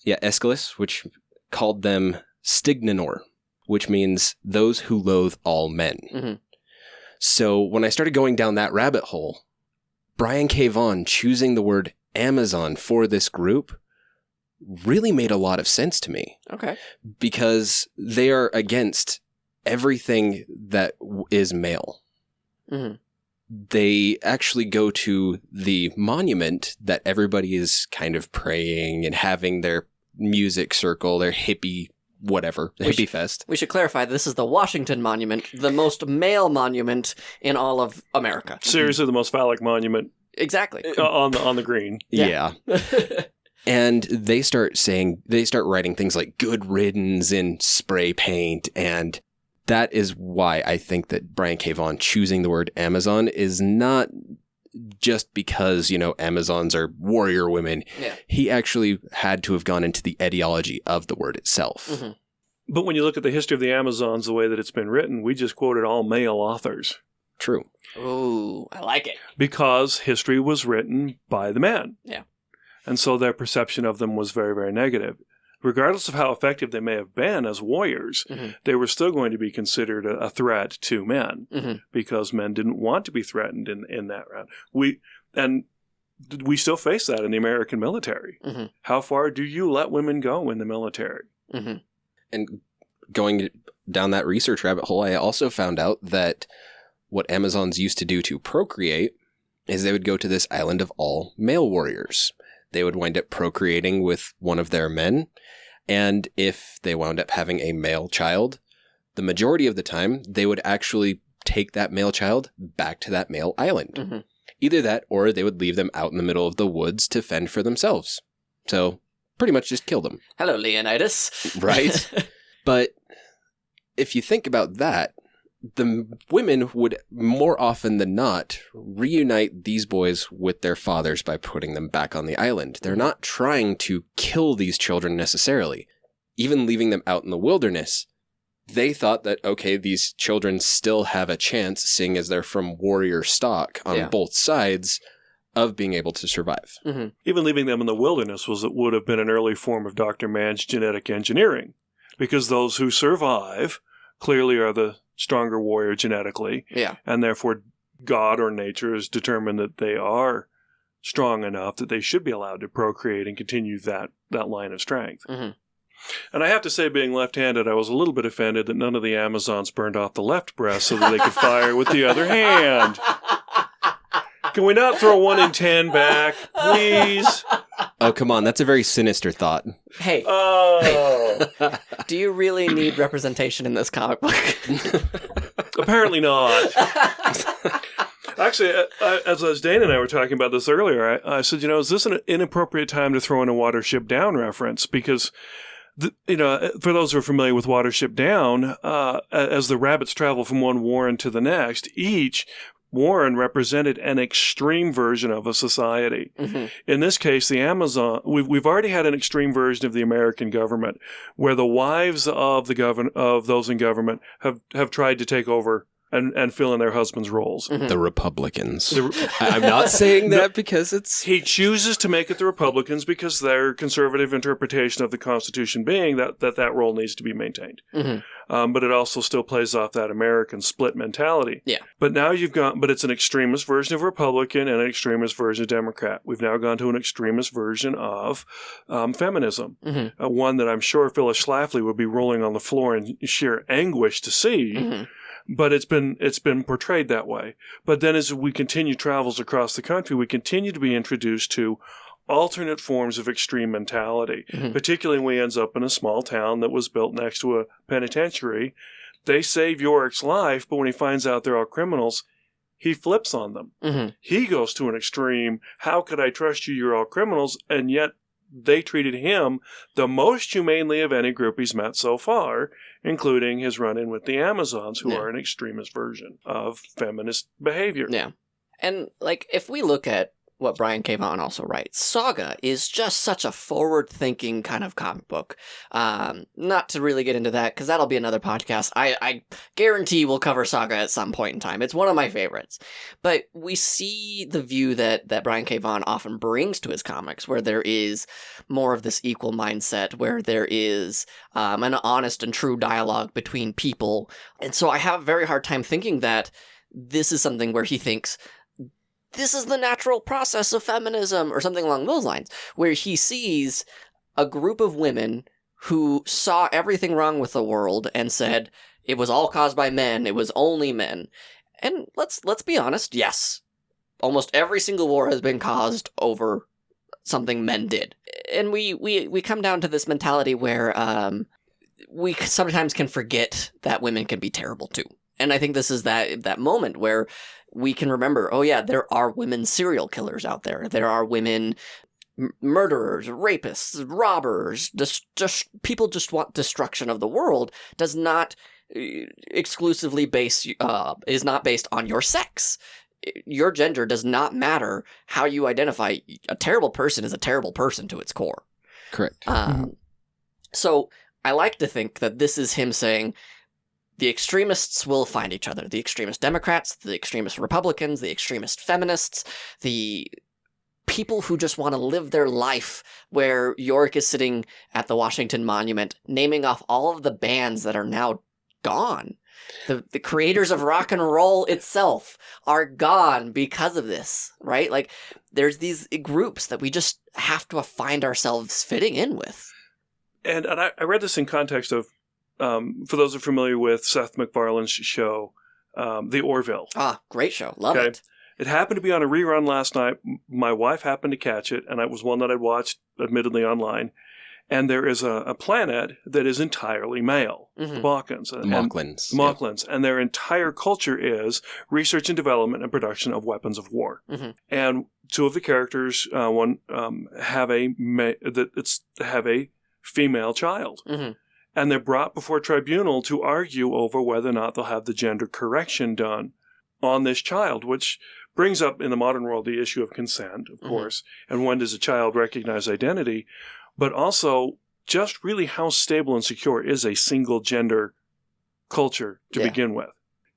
Yeah, Aeschylus, which called them stignanor, which means those who loathe all men. So when I started going down that rabbit hole, Brian K Vaughan choosing the word Amazon for this group really made a lot of sense to me. Okay. Because they are against everything that is male. They actually go to the monument that everybody is kind of praying and having their music circle, their hippie whatever, hippie fest. We should clarify, this is the Washington Monument, the most male monument in all of America. Seriously, the most phallic monument. Exactly. On the green. Yeah. And they start writing things like good riddance in spray paint, and that is why I think that Brian K Vaughan choosing the word Amazon is not just because, Amazons are warrior women. Yeah. He actually had to have gone into the etiology of the word itself. But when you look at the history of the Amazons, the way that it's been written, we just quoted all male authors. True. Ooh, I like it. Because history was written by the men. Yeah. And so their perception of them was very, very negative. Regardless of how effective they may have been as warriors, they were still going to be considered a threat to men because men didn't want to be threatened in that round. We still face that in the American military. How far do you let women go in the military? And going down that research rabbit hole, I also found out that what Amazons used to do to procreate is they would go to this island of all male warriors. They would wind up procreating with one of their men. And if they wound up having a male child, the majority of the time, they would actually take that male child back to that male island. Either that, or they would leave them out in the middle of the woods to fend for themselves. So pretty much just kill them. Hello, Leonidas. Right? But if you think about that, the women would more often than not reunite these boys with their fathers by putting them back on the island. They're not trying to kill these children necessarily. Even leaving them out in the wilderness, they thought that, okay, these children still have a chance, seeing as they're from warrior stock on both sides, of being able to survive. Even leaving them in the wilderness would have been an early form of Dr. Mann's genetic engineering, because those who survive clearly are the stronger warrior genetically. Yeah. And therefore, God or nature has determined that they are strong enough that they should be allowed to procreate and continue that line of strength. And I have to say, being left-handed, I was a little bit offended that none of the Amazons burned off the left breast so that they could fire with the other hand. Can we not throw 1 in 10 back, please? Oh, come on. That's a very sinister thought. Hey. Do you really need representation in this comic book? Apparently not. Actually, as Dane and I were talking about this earlier, I said, is this an inappropriate time to throw in a Watership Down reference? Because For those who are familiar with Watership Down, as the rabbits travel from one warren to the next, each warren represented an extreme version of a society. Mm-hmm. In this case, the Amazon, we've already had an extreme version of the American government, where the wives of those in government have tried to take over and fill in their husbands' roles. Mm-hmm. The Republicans. I'm not saying that because it's... He chooses to make it the Republicans because their conservative interpretation of the Constitution being that role needs to be maintained. Mm-hmm. But it also still plays off that American split mentality. Yeah. But now but it's an extremist version of Republican and an extremist version of Democrat. We've now gone to an extremist version of feminism. Mm-hmm. One that I'm sure Phyllis Schlafly would be rolling on the floor in sheer anguish to see. Mm-hmm. But it's been portrayed that way. But then as we continue travels across the country, we continue to be introduced to alternate forms of extreme mentality, Mm-hmm. particularly when he ends up in a small town that was built next to a penitentiary. They save Yorick's life, but when he finds out they're all criminals, he flips on them. Mm-hmm. He goes to an extreme, how could I trust you? You're all criminals. And yet they treated him the most humanely of any group he's met so far, including his run-in with the Amazons, who are an extremist version of feminist behavior. Yeah. And, if we look at what Brian K Vaughan also writes, Saga is just such a forward-thinking kind of comic book. Not to really get into that, because that'll be another podcast. I guarantee we'll cover Saga at some point in time. It's one of my favorites. But we see the view that Brian K Vaughan often brings to his comics, where there is more of this equal mindset, where there is an honest and true dialogue between people. And so I have a very hard time thinking that this is something where he thinks, this is the natural process of feminism, or something along those lines, where he sees a group of women who saw everything wrong with the world and said, it was all caused by men, it was only men. And let's be honest, yes, almost every single war has been caused over something men did. And we come down to this mentality where we sometimes can forget that women can be terrible too. And I think this is that moment where we can remember, oh yeah, there are women serial killers out there. There are women murderers, rapists, robbers. Just people just want destruction of the world. Does not exclusively is not based on your sex. Your gender does not matter how you identify. A terrible person is a terrible person to its core. Correct. So I like to think that this is him saying, the extremists will find each other. The extremist Democrats, the extremist Republicans, the extremist feminists, the people who just want to live their life, where Yorick is sitting at the Washington Monument naming off all of the bands that are now gone. The creators of rock and roll itself are gone because of this, right? There's these groups that we just have to find ourselves fitting in with. And I read this in context of, for those who are familiar with Seth MacFarlane's show, The Orville. Ah, great show. Love it. It happened to be on a rerun last night. My wife happened to catch it, and it was one that I'd watched, admittedly, online. And there is a planet that is entirely male, the Balkans. The Mocklins. Mocklins. And their entire culture is research and development and production of weapons of war. Mm-hmm. And two of the characters, have a female child. Mm-hmm. And they're brought before tribunal to argue over whether or not they'll have the gender correction done on this child, which brings up in the modern world the issue of consent, of course, and when does a child recognize identity, but also just really how stable and secure is a single gender culture to begin with.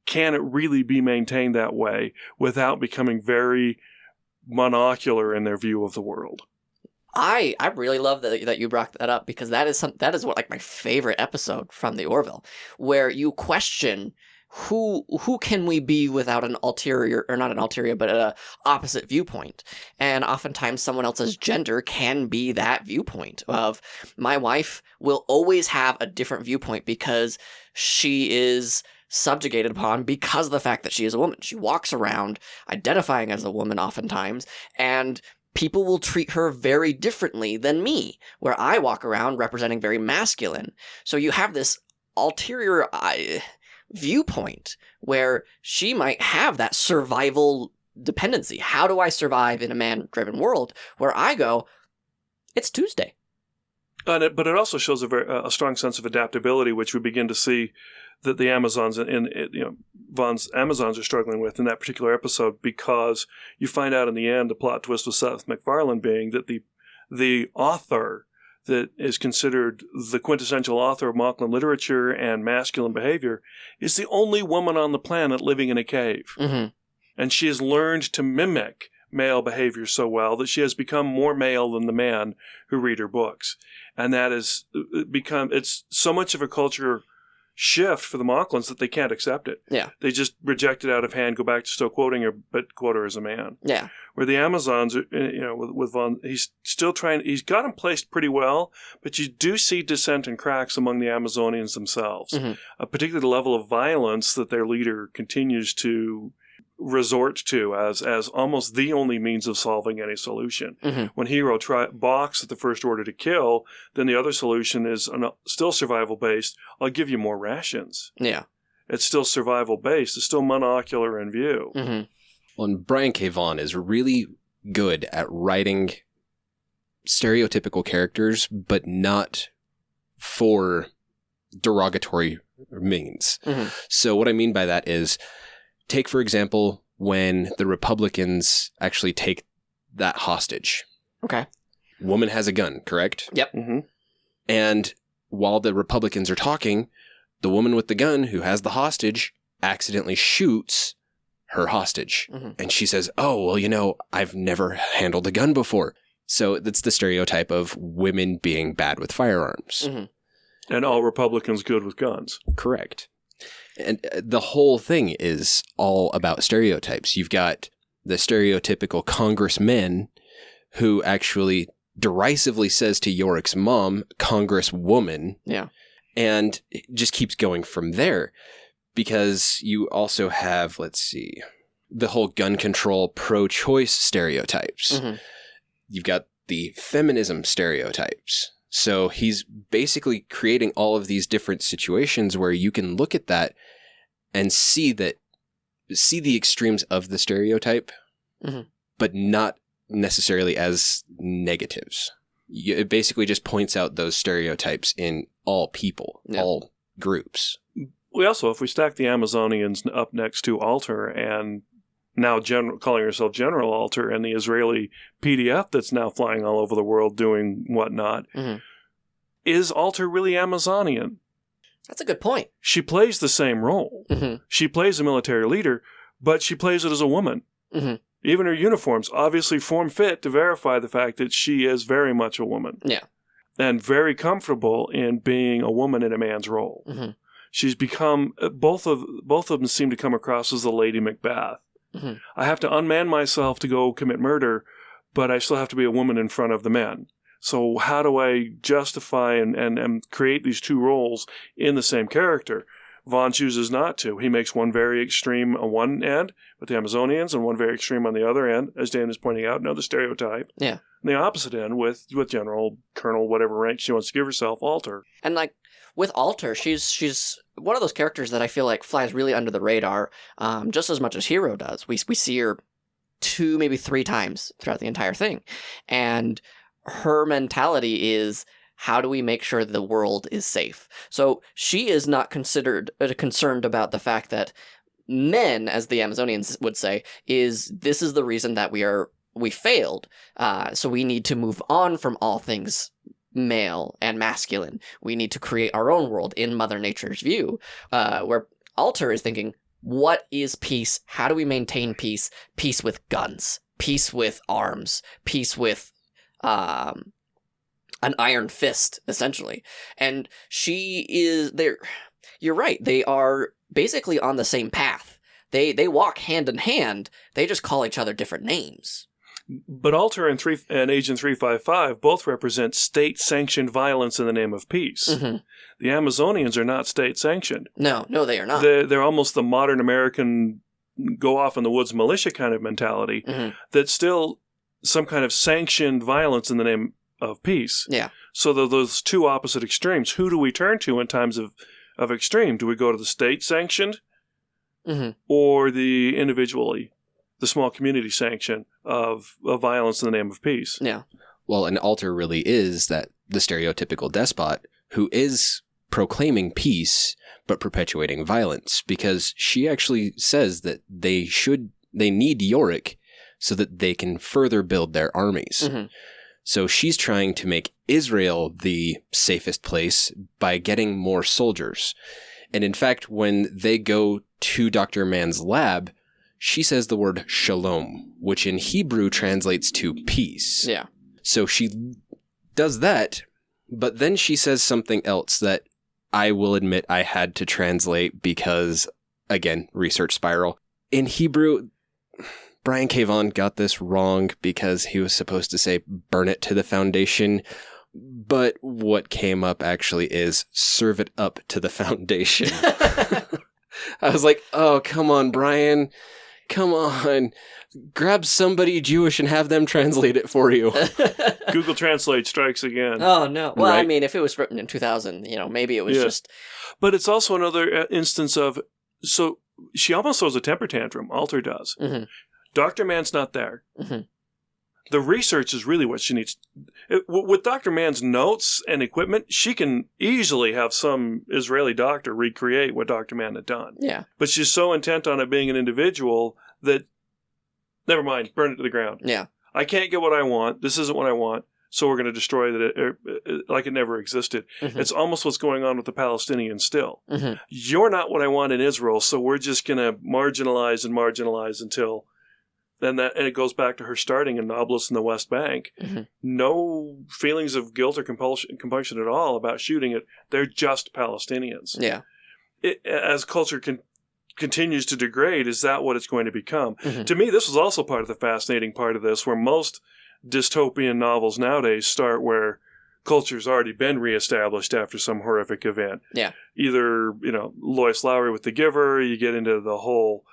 Can it really be maintained that way without becoming very monocular in their view of the world? I really love that you brought that up, because that is what my favorite episode from the Orville, where you question who can we be without an ulterior, or not an ulterior, but an opposite viewpoint. And oftentimes someone else's gender can be that viewpoint of, my wife will always have a different viewpoint because she is subjugated upon because of the fact that she is a woman. She walks around identifying as a woman oftentimes, and people will treat her very differently than me, where I walk around representing very masculine. So you have this ulterior viewpoint where she might have that survival dependency. How do I survive in a man-driven world? Where I go, it's Tuesday. But it also shows a strong sense of adaptability, which we begin to see that the Amazons Vaughn's Amazons are struggling with in that particular episode, because you find out in the end the plot twist with Seth MacFarlane being that the author that is considered the quintessential author of Macleod literature and masculine behavior is the only woman on the planet living in a cave. Mm-hmm. And she has learned to mimic male behavior so well that she has become more male than the man who read her books. And that has it's so much of a culture shift for the Macleods that they can't accept it. Yeah. They just reject it out of hand, go back to still quoting her, but quote her as a man. Yeah. Where the Amazons, with Vaughan, he's still he's got them placed pretty well, but you do see dissent and cracks among the Amazonians themselves. Mm-hmm. Particularly the level of violence that their leader continues to resort to as almost the only means of solving any solution. Mm-hmm. When Hero balks at the first order to kill, then the other solution is still survival based. I'll give you more rations. Yeah. It's still survival based. It's still monocular in view. Mm-hmm. Well, and Brian K Vaughan is really good at writing stereotypical characters, but not for derogatory means. Mm-hmm. So what I mean by that is, take, for example, when the Republicans actually take that hostage. Okay. Woman has a gun, correct? Yep. Mm-hmm. And while the Republicans are talking, the woman with the gun who has the hostage accidentally shoots her hostage. Mm-hmm. And she says, oh, well, I've never handled a gun before. So that's the stereotype of women being bad with firearms. Mm-hmm. And all Republicans good with guns. Correct. And the whole thing is all about stereotypes. You've got the stereotypical congressman who actually derisively says to Yorick's mom, Congresswoman. Yeah. And it just keeps going from there, because you also have, the whole gun control pro-choice stereotypes. Mm-hmm. You've got the feminism stereotypes. So he's basically creating all of these different situations where you can look at that and see the extremes of the stereotype, mm-hmm. but not necessarily as negatives. It basically just points out those stereotypes in all people, all groups. We also, if we stack the Amazonians up next to Alter and now calling herself General Alter, and the Israeli PDF that's now flying all over the world doing whatnot, mm-hmm. is Alter really Amazonian? That's a good point. She plays the same role. Mm-hmm. She plays a military leader, but she plays it as a woman. Mm-hmm. Even her uniforms obviously form fit to verify the fact that she is very much a woman. Yeah. And very comfortable in being a woman in a man's role. Mm-hmm. She's become, both of them seem to come across as the Lady Macbeth. Mm-hmm. I have to unman myself to go commit murder, but I still have to be a woman in front of the men. So how do I justify and create these two roles in the same character? Vaughan chooses not to. He makes one very extreme on one end with the Amazonians and one very extreme on the other end, as Dan is pointing out, another stereotype. Yeah. And the opposite end with General, Colonel, whatever rank she wants to give herself, Alter. And with Alter, she's one of those characters that I feel like flies really under the radar, just as much as Hero does. We see her 2, maybe 3 times throughout the entire thing. And her mentality is, how do we make sure the world is safe? So she is not concerned about the fact that men, as the Amazonians would say, this is the reason that we failed. So we need to move on from all things male and masculine. We need to create our own world in Mother Nature's view, where Alter is thinking, what is peace? How do we maintain peace? Peace with guns, peace with arms, peace with an iron fist, essentially. And she is there. You're right. They are basically on the same path. They walk hand in hand. They just call each other different names. But Alter and Agent 355 both represent state-sanctioned violence in the name of peace. Mm-hmm. The Amazonians are not state-sanctioned. No, they are not. They're almost the modern American go-off-in-the-woods militia kind of mentality Mm-hmm. that's still some kind of sanctioned violence in the name of peace. Yeah. So those two opposite extremes, who do we turn to in times of extreme? Do we go to the state-sanctioned Mm-hmm. or the individually, the small community sanction of violence in the name of peace? Yeah. Well, and Alter really is that the stereotypical despot who is proclaiming peace but perpetuating violence, because she actually says that they need Yorick so that they can further build their armies. Mhm. So she's trying to make Israel the safest place by getting more soldiers. And in fact, when they go to Dr. Mann's lab, she says the word shalom, which in Hebrew translates to peace. Yeah. So she does that, but then she says something else that I will admit I had to translate because, again, research spiral. In Hebrew, Brian K Vaughan got this wrong because he was supposed to say burn it to the foundation. But what came up actually is serve it up to the foundation. I was like, oh, come on, Brian. Come on. Grab somebody Jewish and have them translate it for you. Google Translate strikes again. Oh, no. Well, I Right. mean, if it was written in 2000, maybe it was Yeah. just... But it's also another instance of, so she almost throws a temper tantrum, Alter does. Mhm. Dr. Mann's not there. Mhm. The research is really what she needs. With Dr. Mann's notes and equipment, she can easily have some Israeli doctor recreate what Dr. Mann had done. Yeah. But she's so intent on it being an individual that, never mind, burn it to the ground. Yeah. I can't get what I want. This isn't what I want. So we're going to destroy it like it never existed. Mhm. It's almost what's going on with the Palestinians still. Mhm. You're not what I want in Israel, so we're just going to marginalize until... And it goes back to her starting in Nablus in the West Bank. Mhm. No feelings of guilt or compunction at all about shooting it. They're just Palestinians. Yeah. As culture continues to degrade, is that what it's going to become? Mhm. To me, this was also part of the fascinating part of this, where most dystopian novels nowadays start where culture's already been reestablished after some horrific event. Yeah. Either, Lois Lowry with The Giver, you get into the whole...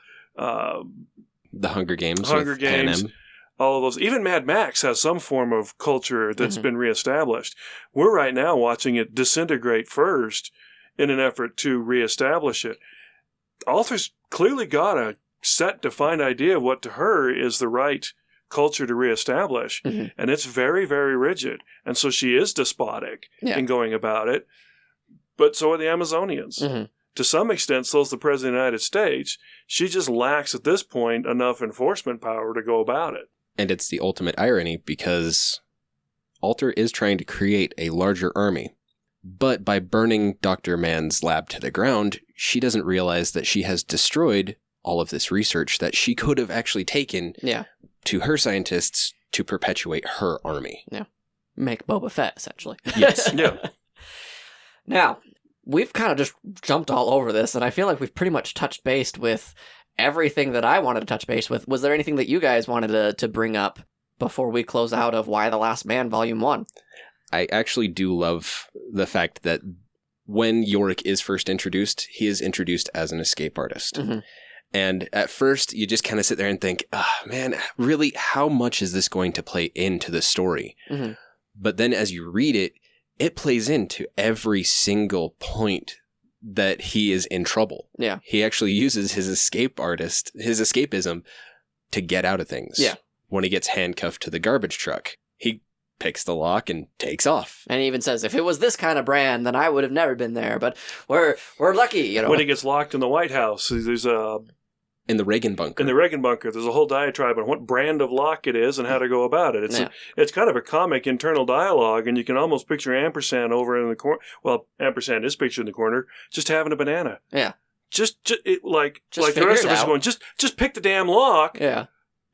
The Hunger Games. Hunger with Games. Panem. All of those. Even Mad Max has some form of culture that's Mhm. been reestablished. We're right now watching it disintegrate first in an effort to reestablish it. Alter's clearly got a set, defined idea of what to her is the right culture to reestablish. Mhm. And it's very, very rigid. And so she is despotic Yeah. in going about it. But so are the Amazonians. Mhm. To some extent, so is the President of the United States. She just lacks, at this point, enough enforcement power to go about it. And it's the ultimate irony because Alter is trying to create a larger army. But by burning Dr. Mann's lab to the ground, she doesn't realize that she has destroyed all of this research that she could have actually taken Yeah. to her scientists to perpetuate her army. Make Boba Fett, essentially. Yes. Yeah. Now, we've kind of just jumped all over this, and I feel like we've pretty much touched base with everything that I wanted to touch base with. Was there anything that you guys wanted to bring up before we close out of Why the Last Man, Volume 1? I actually do love the fact that when Yorick is first introduced, he is introduced as an escape artist. Mhm. And at first, you just kind of sit there and think, man, really, how much is this going to play into the story? Mhm. But then as you read it, it plays into every single point that he is in trouble. Yeah. He actually uses his escapism to get out of things. Yeah. When he gets handcuffed to the garbage truck, he picks the lock and takes off. And he even says, if it was this kind of brand, then I would have never been there, but we're lucky, When he gets locked in the White House, there's In the Reagan bunker. in the Reagan bunker, there's a whole diatribe on what brand of lock it is and how to go about it. Yeah. It's kind of a comic internal dialogue, and you can almost picture Ampersand over in the corner. Well, Ampersand is pictured in the corner, just having a banana. Yeah. Like the figure rest it of us out. going, just pick the damn lock. Yeah.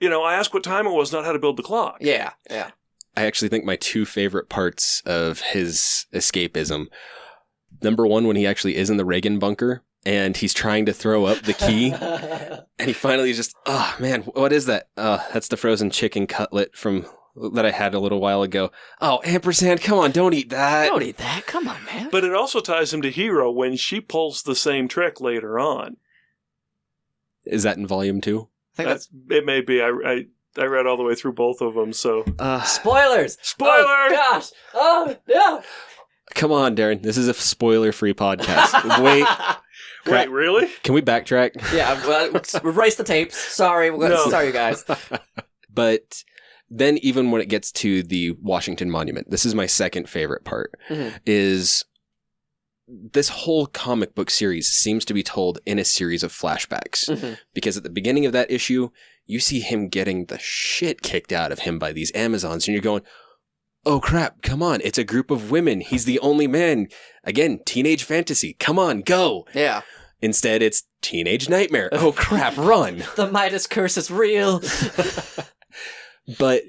I asked what time it was, not how to build the clock. Yeah. Yeah. I actually think my two favorite parts of his escapism. Number one, when he actually is in the Reagan bunker and he's trying to throw up the key and he finally just, oh man, what is that? That's the frozen chicken cutlet that I had a little while ago. Oh, Ampersand, come on, don't eat that. Don't eat that. Come on, man. But it also ties him to Hero when she pulls the same trick later on. Is that in volume 2? I think that's It may be. I read all the way through both of them, so... spoilers. Spoiler! Oh, gosh. Oh, no. Come on, Darren. This is a spoiler-free podcast. Wait, Wait, really? can we backtrack? Yeah, well, erase the tapes. Sorry. No. Sorry, guys. But Then even when it gets to the Washington Monument, this is my second favorite part, is this whole comic book series seems to be told in a series of flashbacks. Because at the beginning of that issue, you see him getting the shit kicked out of him by these Amazons, and you're going, oh crap, come on, it's a group of women. He's the only man. Again, teenage fantasy. Come on, go. Yeah. Instead, it's teenage nightmare. Oh crap, run. The Midas curse is real. But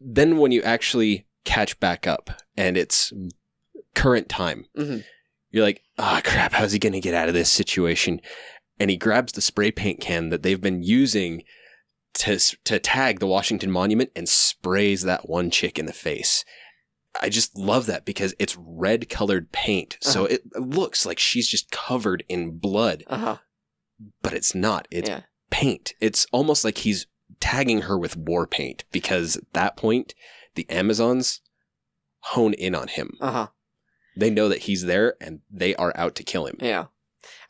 then when you actually catch back up and it's current time, you're like, oh crap, how's he going to get out of this situation? And he grabs the spray paint can that they've been using to tag the Washington Monument and sprays that one chick in the face. I just love that because it's red colored paint. So it looks like she's just covered in blood, but it's not. It's paint. It's almost like he's tagging her with war paint because at that point, the Amazons hone in on him. They know that he's there and they are out to kill him. Yeah.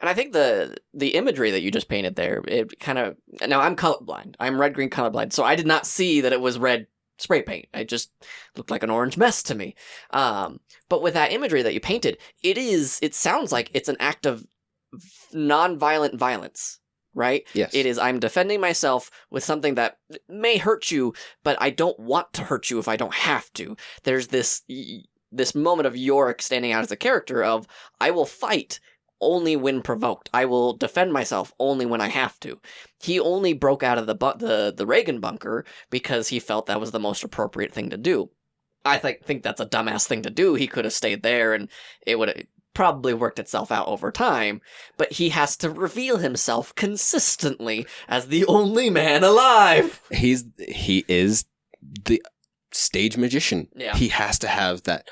And I think the imagery that you just painted there, it kind of... Now, I'm colorblind. I'm red-green colorblind, so I did not see that it was red spray paint. It just looked like an orange mess to me. But with that imagery that you painted, it sounds like it's an act of non-violent violence, right? Yes. It is, I'm defending myself with something that may hurt you, but I don't want to hurt you if I don't have to. There's this moment of Yorick standing out as a character of, I will fight only when provoked. I will defend myself only when I have to. He only broke out of the Reagan bunker because he felt that was the most appropriate thing to do. I think that's a dumbass thing to do. He could have stayed there and it would have probably worked itself out over time, but he has to reveal himself consistently as the only man alive. He is the stage magician. Yeah. He has to have that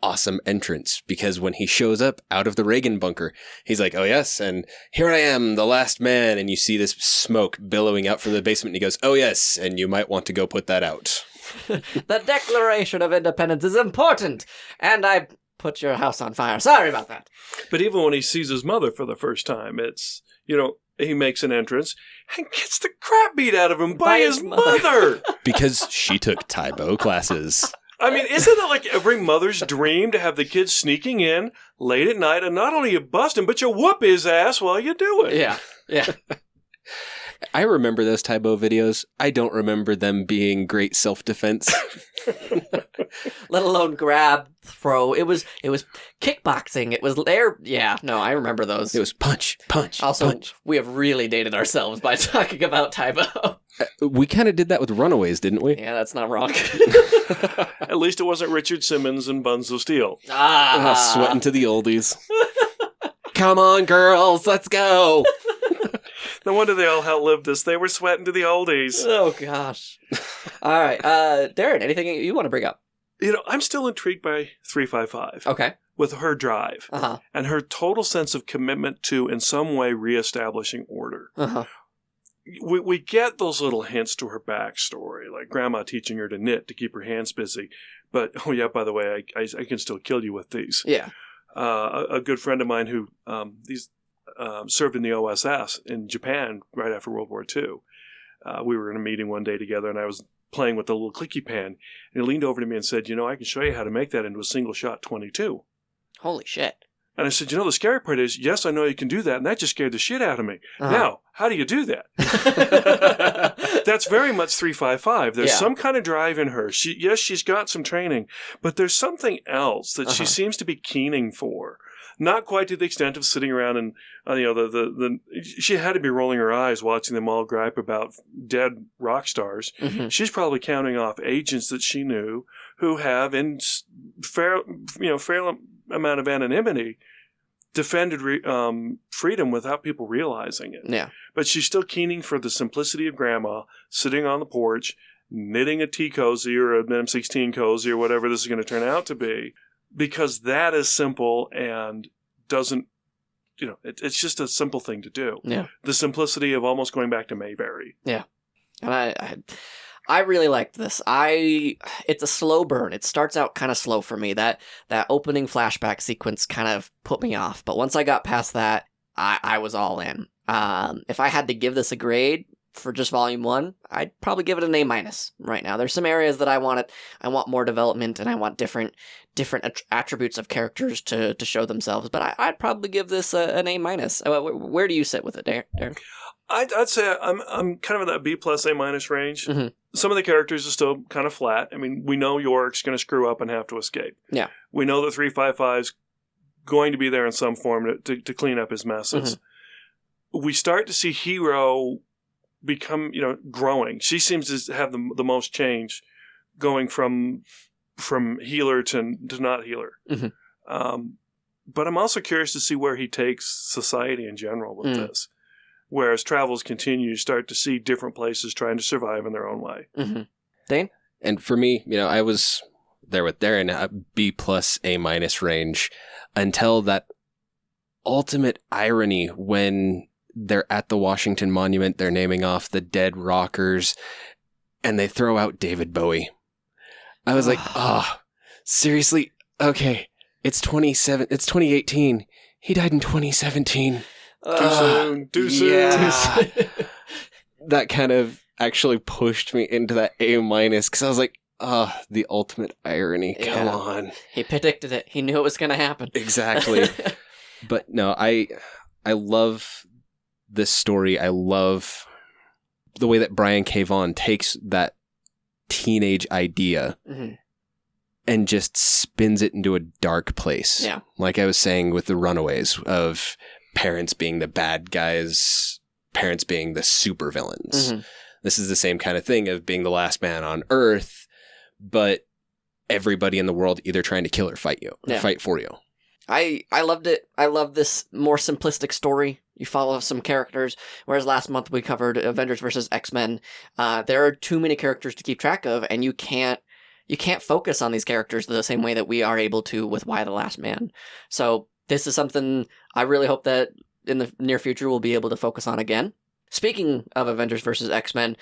awesome entrance because when he shows up out of the Reagan bunker, he's like, oh yes, and here I am, the last man, and you see this smoke billowing out from the basement, and he goes, oh yes, and you might want to go put that out. The Declaration of Independence is important, and I put your house on fire. Sorry about that. But even when he sees his mother for the first time, it's, he makes an entrance and gets the crap beat out of him by his mother. Because she took Taibo classes. I mean, isn't it like every mother's dream to have the kids sneaking in late at night and not only you bust him, but you whoop his ass while you do it? Yeah. I remember those Taibo videos. I don't remember them being great self-defense. Let alone grab, throw. It was kickboxing. It was there. Yeah, no, I remember those. It was punch. Also, punch. We have really dated ourselves by talking about Taibo. We kind of did that with Runaways, didn't we? Yeah, that's not wrong. At least it wasn't Richard Simmons and Buns of Steel. Sweating to the oldies. Come on, girls, let's go. No wonder they all outlived this. They were sweating to the oldies. Oh, gosh. All right. Darren, anything you want to bring up? I'm still intrigued by 355. Okay. With her drive. And her total sense of commitment to, in some way, reestablishing order. We get those little hints to her backstory, like grandma teaching her to knit to keep her hands busy. But, oh yeah, by the way, I can still kill you with these. Yeah. A good friend of mine who served in the OSS in Japan right after World War II. We were in a meeting one day together, and I was playing with the little clicky pen. And he leaned over to me and said, I can show you how to make that into a single-shot 22. Holy shit. And I said, the scary part is, yes, I know you can do that, and that just scared the shit out of me. Now, how do you do that? That's very much 355. There's some kind of drive in her. She's got some training, but there's something else that she seems to be keening for. Not quite to the extent of sitting around and, she had to be rolling her eyes watching them all gripe about dead rock stars. She's probably counting off agents that she knew who have, in fair amount of anonymity, defended freedom without people realizing it. Yeah. But she's still keening for the simplicity of grandma sitting on the porch, knitting a tea cozy or an M16 cozy or whatever this is going to turn out to be, because that is simple and doesn't, it's just a simple thing to do. Yeah. The simplicity of almost going back to Mayberry. Yeah. And I really liked this. It's a slow burn. It starts out kind of slow for me. That opening flashback sequence kind of put me off. But once I got past that, I was all in. If I had to give this a grade, for just volume 1, I'd probably give it an A- right now. There's some areas that I want more development, and I want different attributes of characters to show themselves. But I'd probably give this an A-. Where do you sit with it, Darren? I'd say I'm kind of in that B plus A- range. Mm-hmm. Some of the characters are still kind of flat. I mean, we know Yorick's going to screw up and have to escape. Yeah. We know that 355's going to be there in some form to clean up his messes. Mm-hmm. We start to see Hero become, growing. She seems to have the most change, going from healer to not healer. Mm-hmm. But I'm also curious to see where he takes society in general with this. Whereas travels continue, you start to see different places trying to survive in their own way. Mm-hmm. Dane? And for me, I was there with Darren at B plus A- range until that ultimate irony when they're at the Washington Monument, they're naming off the dead rockers, and they throw out David Bowie. I was like, seriously? Okay, it's 2018. He died in 2017. Too soon. That kind of actually pushed me into that A- because I was like, the ultimate irony. Come on. He predicted it. He knew it was going to happen. Exactly. But no, I love this story. I love the way that Brian K Vaughan takes that teenage idea and just spins it into a dark place. Yeah. Like I was saying with the Runaways, of parents being the bad guys, parents being the supervillains. Mm-hmm. This is the same kind of thing of being the last man on Earth, but everybody in the world either trying to kill or fight you, or fight for you. I loved it. I love this more simplistic story. You follow some characters, whereas last month we covered Avengers versus X-Men. There are too many characters to keep track of, and you can't focus on these characters the same way that we are able to with Y the Last Man. So this is something I really hope that in the near future we'll be able to focus on again. Speaking of Avengers vs. X-Men,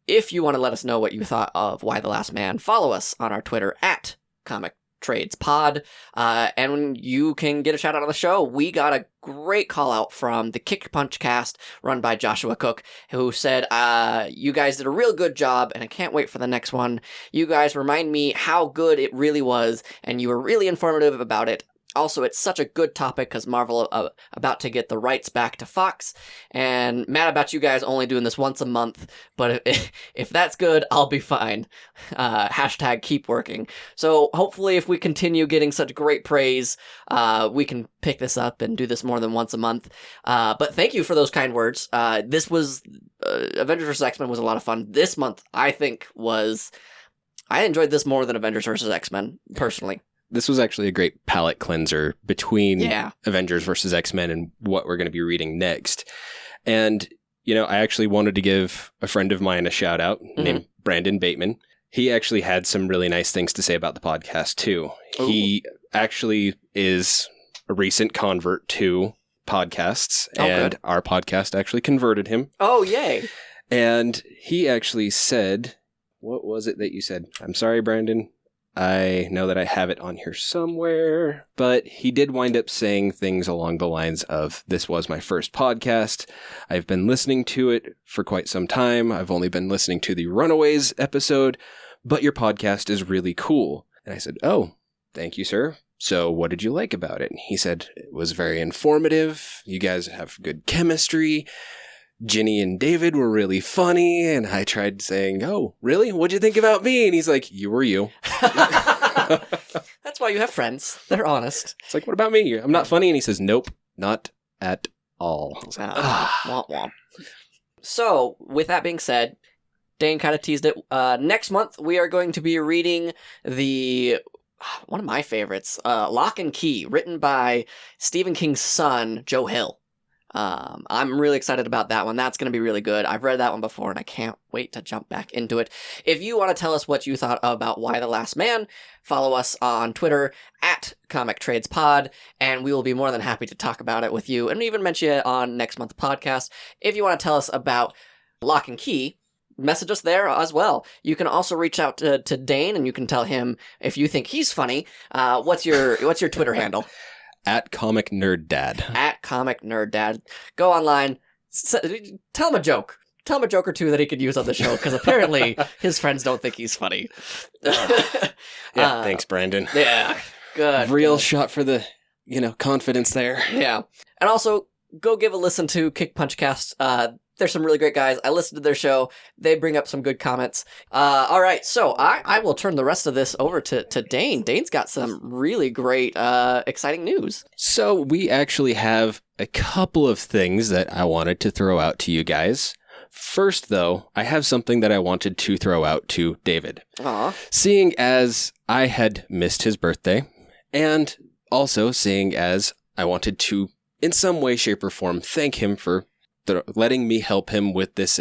if you want to let us know what you thought of Y the Last Man, follow us on our Twitter at ComicTradesPod, and you can get a shout out on the show. We got a great call out from the Kick Punch cast run by Joshua Cook, who said, you guys did a real good job, and I can't wait for the next one. You guys remind me how good it really was, and you were really informative about it. Also, it's such a good topic because Marvel about to get the rights back to Fox, and mad about you guys only doing this once a month, but if that's good, I'll be fine. Hashtag keep working. So hopefully if we continue getting such great praise, we can pick this up and do this more than once a month. But thank you for those kind words. This was, Avengers vs. X-Men was a lot of fun. This month, I think, I enjoyed this more than Avengers vs. X-Men, personally. This was actually a great palate cleanser between Avengers versus X-Men and what we're going to be reading next. And, I actually wanted to give a friend of mine a shout out named Brandon Bateman. He actually had some really nice things to say about the podcast too. Ooh. He actually is a recent convert to podcasts, and our podcast actually converted him. Oh, yay. And he actually said, what was it that you said? I'm sorry, Brandon. I know that I have it on here somewhere, but he did wind up saying things along the lines of, this was my first podcast. I've been listening to it for quite some time. I've only been listening to the Runaways episode, but your podcast is really cool. And I said, oh, thank you, sir. So what did you like about it? And he said, it was very informative. You guys have good chemistry. Ginny and David were really funny, and I tried saying, oh, really? What'd you think about me? And he's like, you were you. That's why you have friends. They're honest. It's like, what about me? I'm not funny? And he says, nope, not at all. I was like, womp womp. So, with that being said, Dane kind of teased it. Next month, we are going to be reading one of my favorites, Lock and Key, written by Stephen King's son, Joe Hill. I'm really excited about that one. That's going to be really good. I've read that one before, and I can't wait to jump back into it. If you want to tell us what you thought about Y the Last Man, follow us on Twitter at ComicTradesPod, and we will be more than happy to talk about it with you and even mention it on next month's podcast. If you want to tell us about Lock and Key, message us there as well. You can also reach out to Dane, and you can tell him if you think he's funny. What's your Twitter handle? At Comic Nerd Dad. At Comic Nerd Dad. Go online. Tell him a joke. tell him a joke or two that he could use on the show, because apparently his friends don't think he's funny. Yeah, thanks, Brandon. Yeah, good. Real good. shot for the, confidence there. Yeah. And also, go give a listen to Kick Punch Cast. There's some really great guys. I listened to their show. They bring up some good comments. All right, so I will turn the rest of this over to Dane. Dane's got some really great, exciting news. So we actually have a couple of things that I wanted to throw out to you guys. First, though, I have something that I wanted to throw out to David. Aw. Seeing as I had missed his birthday, and also seeing as I wanted to, in some way, shape, or form, thank him for letting me help him with this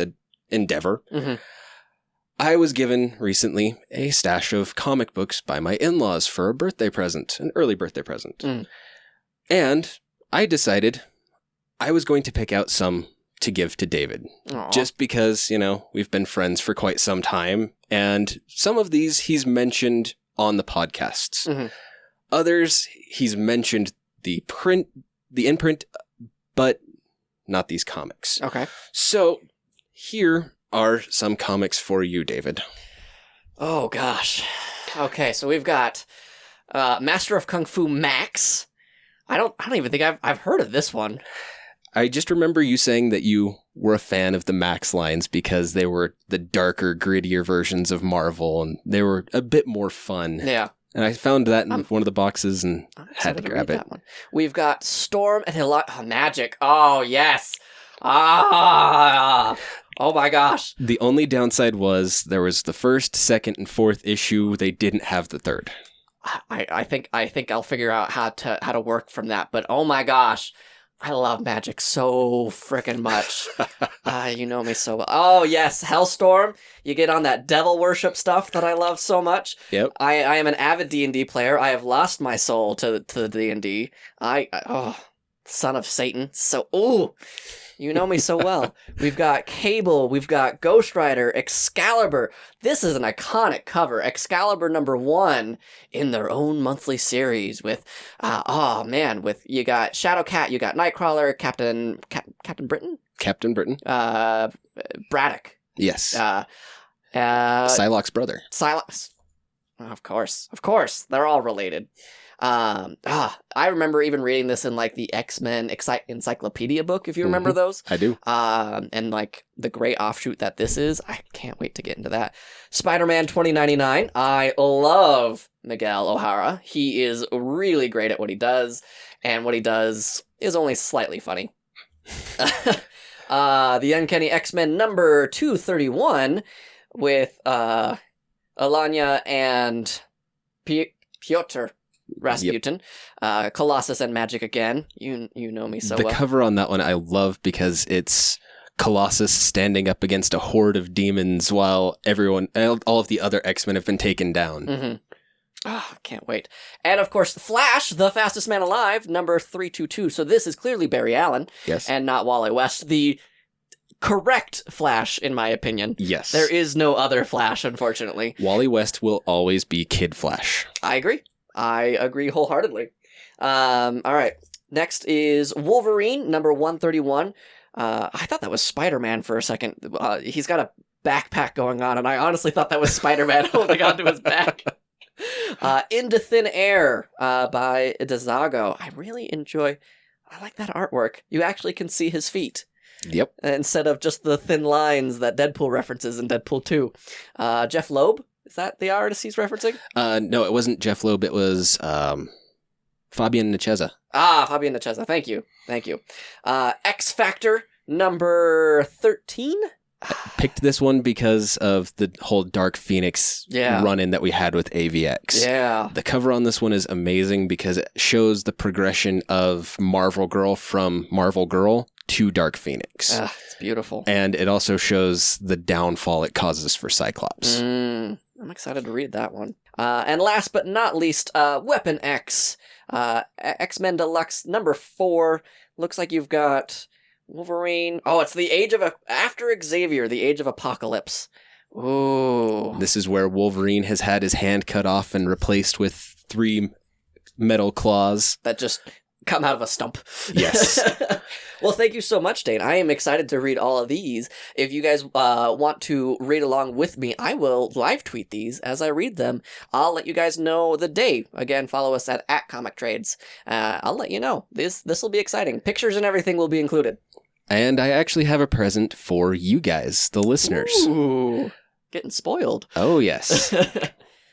endeavor. Mm-hmm. I was given recently a stash of comic books by my in-laws for a birthday present, an early birthday present. Mm. And I decided I was going to pick out some to give to David. Aw. Just because, we've been friends for quite some time. And some of these he's mentioned on the podcasts. Mm-hmm. Others he's mentioned the imprint, but not these comics. Okay. So here are some comics for you, David. Oh, gosh. Okay, so we've got Master of Kung Fu Max. I don't even think I've heard of this one. I just remember you saying that you were a fan of the Max lines because they were the darker, grittier versions of Marvel, and they were a bit more fun. Yeah. And I found that in one of the boxes and I'm had to excited grab read it. that one. We've got Storm and Magic. Oh, yes. Ah. Oh, my gosh. The only downside was there was the first, second, and fourth issue. They didn't have the third. I think I'll figure out how to work from that. But oh my gosh, I love Magic so freaking much. You know me so well. Oh yes, Hellstorm. You get on that devil worship stuff that I love so much. Yep. I am an avid D&D player. I have lost my soul to D&D. Son of Satan. So you know me so well. We've got Cable. We've got Ghost Rider, Excalibur. This is an iconic cover. Excalibur #1 in their own monthly series with, with you got Shadowcat, you got Nightcrawler, Captain Britain? Captain Britain. Braddock. Yes. Psylocke's brother. Psylocke. Of course. They're all related. I remember even reading this in like the X-Men Encyclopedia book, if you remember those. I do. And like the great offshoot that this is. I can't wait to get into that. Spider-Man 2099. I love Miguel O'Hara. He is really great at what he does, and what he does is only slightly funny. The Uncanny X-Men number 231 with Alanya and Piotr Rasputin, Colossus and Magic again. You know me so well. The cover on that one I love because it's Colossus standing up against a horde of demons while all of the other X-Men have been taken down. Mm-hmm. Oh, can't wait. And of course, Flash, the fastest man alive, number 322. So this is clearly Barry Allen, yes, and not Wally West. The correct Flash, in my opinion. Yes. There is no other Flash, unfortunately. Wally West will always be Kid Flash. I agree wholeheartedly. All right. Next is Wolverine, number 131. I thought that was Spider-Man for a second. He's got a backpack going on, and I honestly thought that was Spider-Man holding onto his back. Into Thin Air by Dezago. I like that artwork. You actually can see his feet. Yep. Instead of just the thin lines that Deadpool references in Deadpool 2. Jeff Loeb? Is that the artist he's referencing? No, it wasn't Jeff Loeb. It was Fabian Nicieza. Fabian Nicieza. Thank you. X Factor number 13. I picked this one because of the whole Dark Phoenix run-in that we had with AVX. Yeah. The cover on this one is amazing because it shows the progression of Marvel Girl from Marvel Girl to Dark Phoenix. It's beautiful. And it also shows the downfall it causes for Cyclops. I'm excited to read that one. And last but not least, Weapon X. X-Men Deluxe number 4. Looks like you've got Wolverine. Oh, it's after Xavier, the Age of Apocalypse. Ooh. This is where Wolverine has had his hand cut off and replaced with 3 metal claws. That just come out of a stump. Yes. Well, thank you so much, Dane. I am excited to read all of these. If you guys want to read along with me, I will live tweet these as I read them. I'll let you guys know the day. Again, follow us at Comic Trades. I'll let you know. This will be exciting. Pictures and everything will be included. And I actually have a present for you guys, the listeners. Ooh, getting spoiled. Oh, yes.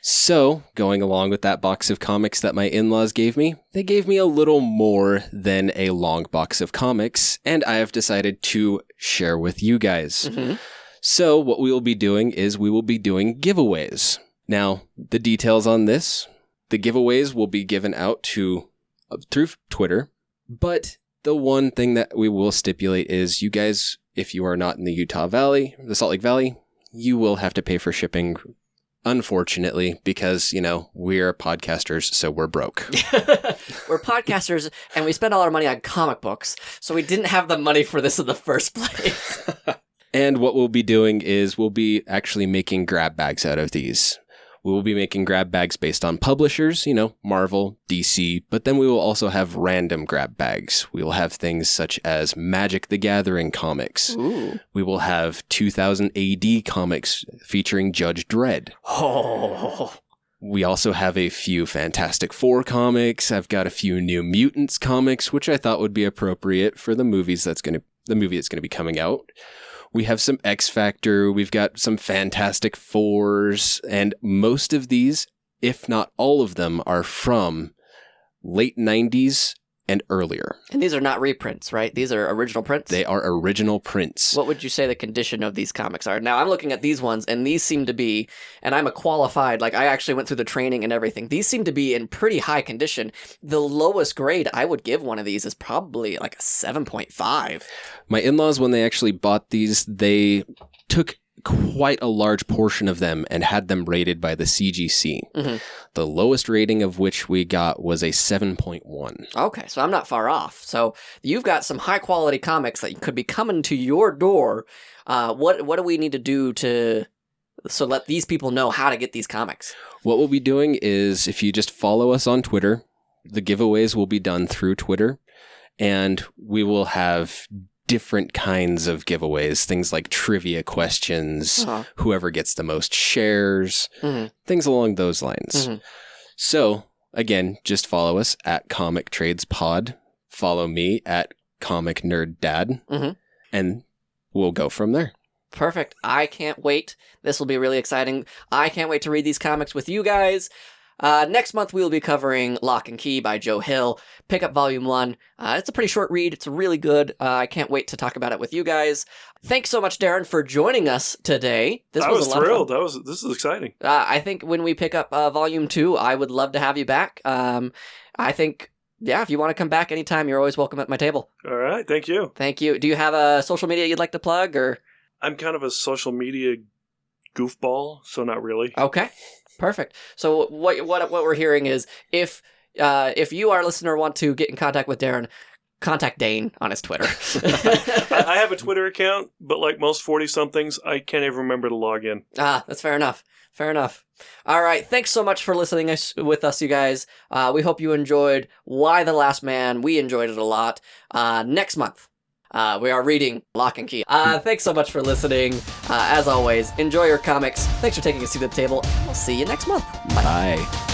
So, going along with that box of comics that my in-laws gave me, they gave me a little more than a long box of comics, and I have decided to share with you guys. Mm-hmm. So, what we will be doing is we will be doing giveaways. Now, the details on this, the giveaways will be given out through Twitter, but the one thing that we will stipulate is you guys, if you are not in the the Salt Lake Valley, you will have to pay for shipping. Unfortunately, because, we're podcasters, so we're broke. We're podcasters, and we spend all our money on comic books, so we didn't have the money for this in the first place. And what we'll be doing is we'll be actually making grab bags out of these. We will be making grab bags based on publishers, Marvel, DC, but then we will also have random grab bags. We will have things such as Magic the Gathering comics. Ooh. We will have 2000 AD comics featuring Judge Dredd. Oh. We also have a few Fantastic Four comics. I've got a few New Mutants comics, which I thought would be appropriate for the movie that's going to be coming out. We have some X Factor, we've got some Fantastic Fours, and most of these, if not all of them, are from late 90s and earlier. And these are not reprints, right? These are original prints? They are original prints. What would you say the condition of these comics are? Now, I'm looking at these ones, and these seem to be, and I'm a qualified, I actually went through the training and everything. These seem to be in pretty high condition. The lowest grade I would give one of these is probably like a 7.5. My in-laws, when they actually bought these, they took quite a large portion of them and had them rated by the CGC. Mm-hmm. The lowest rating of which we got was a 7.1. Okay, so I'm not far off. So you've got some high quality comics that could be coming to your door. What do we need to do so let these people know how to get these comics? What we'll be doing is if you just follow us on Twitter, the giveaways will be done through Twitter, and we will have different kinds of giveaways, things like trivia questions, whoever gets the most shares, things along those lines. Mm-hmm. So, again, just follow us at Comic Trades Pod. Follow me at Comic Nerd Dad, and we'll go from there. Perfect. I can't wait. This will be really exciting. I can't wait to read these comics with you guys. Next month, we will be covering Lock and Key by Joe Hill. Pick up Volume 1. It's a pretty short read. It's really good. I can't wait to talk about it with you guys. Thanks so much, Darren, for joining us today. I was thrilled. This is exciting. I think when we pick up Volume 2, I would love to have you back. I think, if you want to come back anytime, you're always welcome at my table. All right. Thank you. Thank you. Do you have a social media you'd like to plug, or? I'm kind of a social media goofball, so not really. Okay. Perfect. So what we're hearing is if you, our listener, want to get in contact with Darren, contact Dane on his Twitter. I have a Twitter account, but like most 40-somethings, I can't even remember to log in. That's fair enough. Fair enough. All right. Thanks so much for listening with us, you guys. We hope you enjoyed Why the Last Man. We enjoyed it a lot. Next month, we are reading Lock and Key. Thanks so much for listening. As always, enjoy your comics. Thanks for taking a seat at the table. We'll see you next month. Bye. Bye.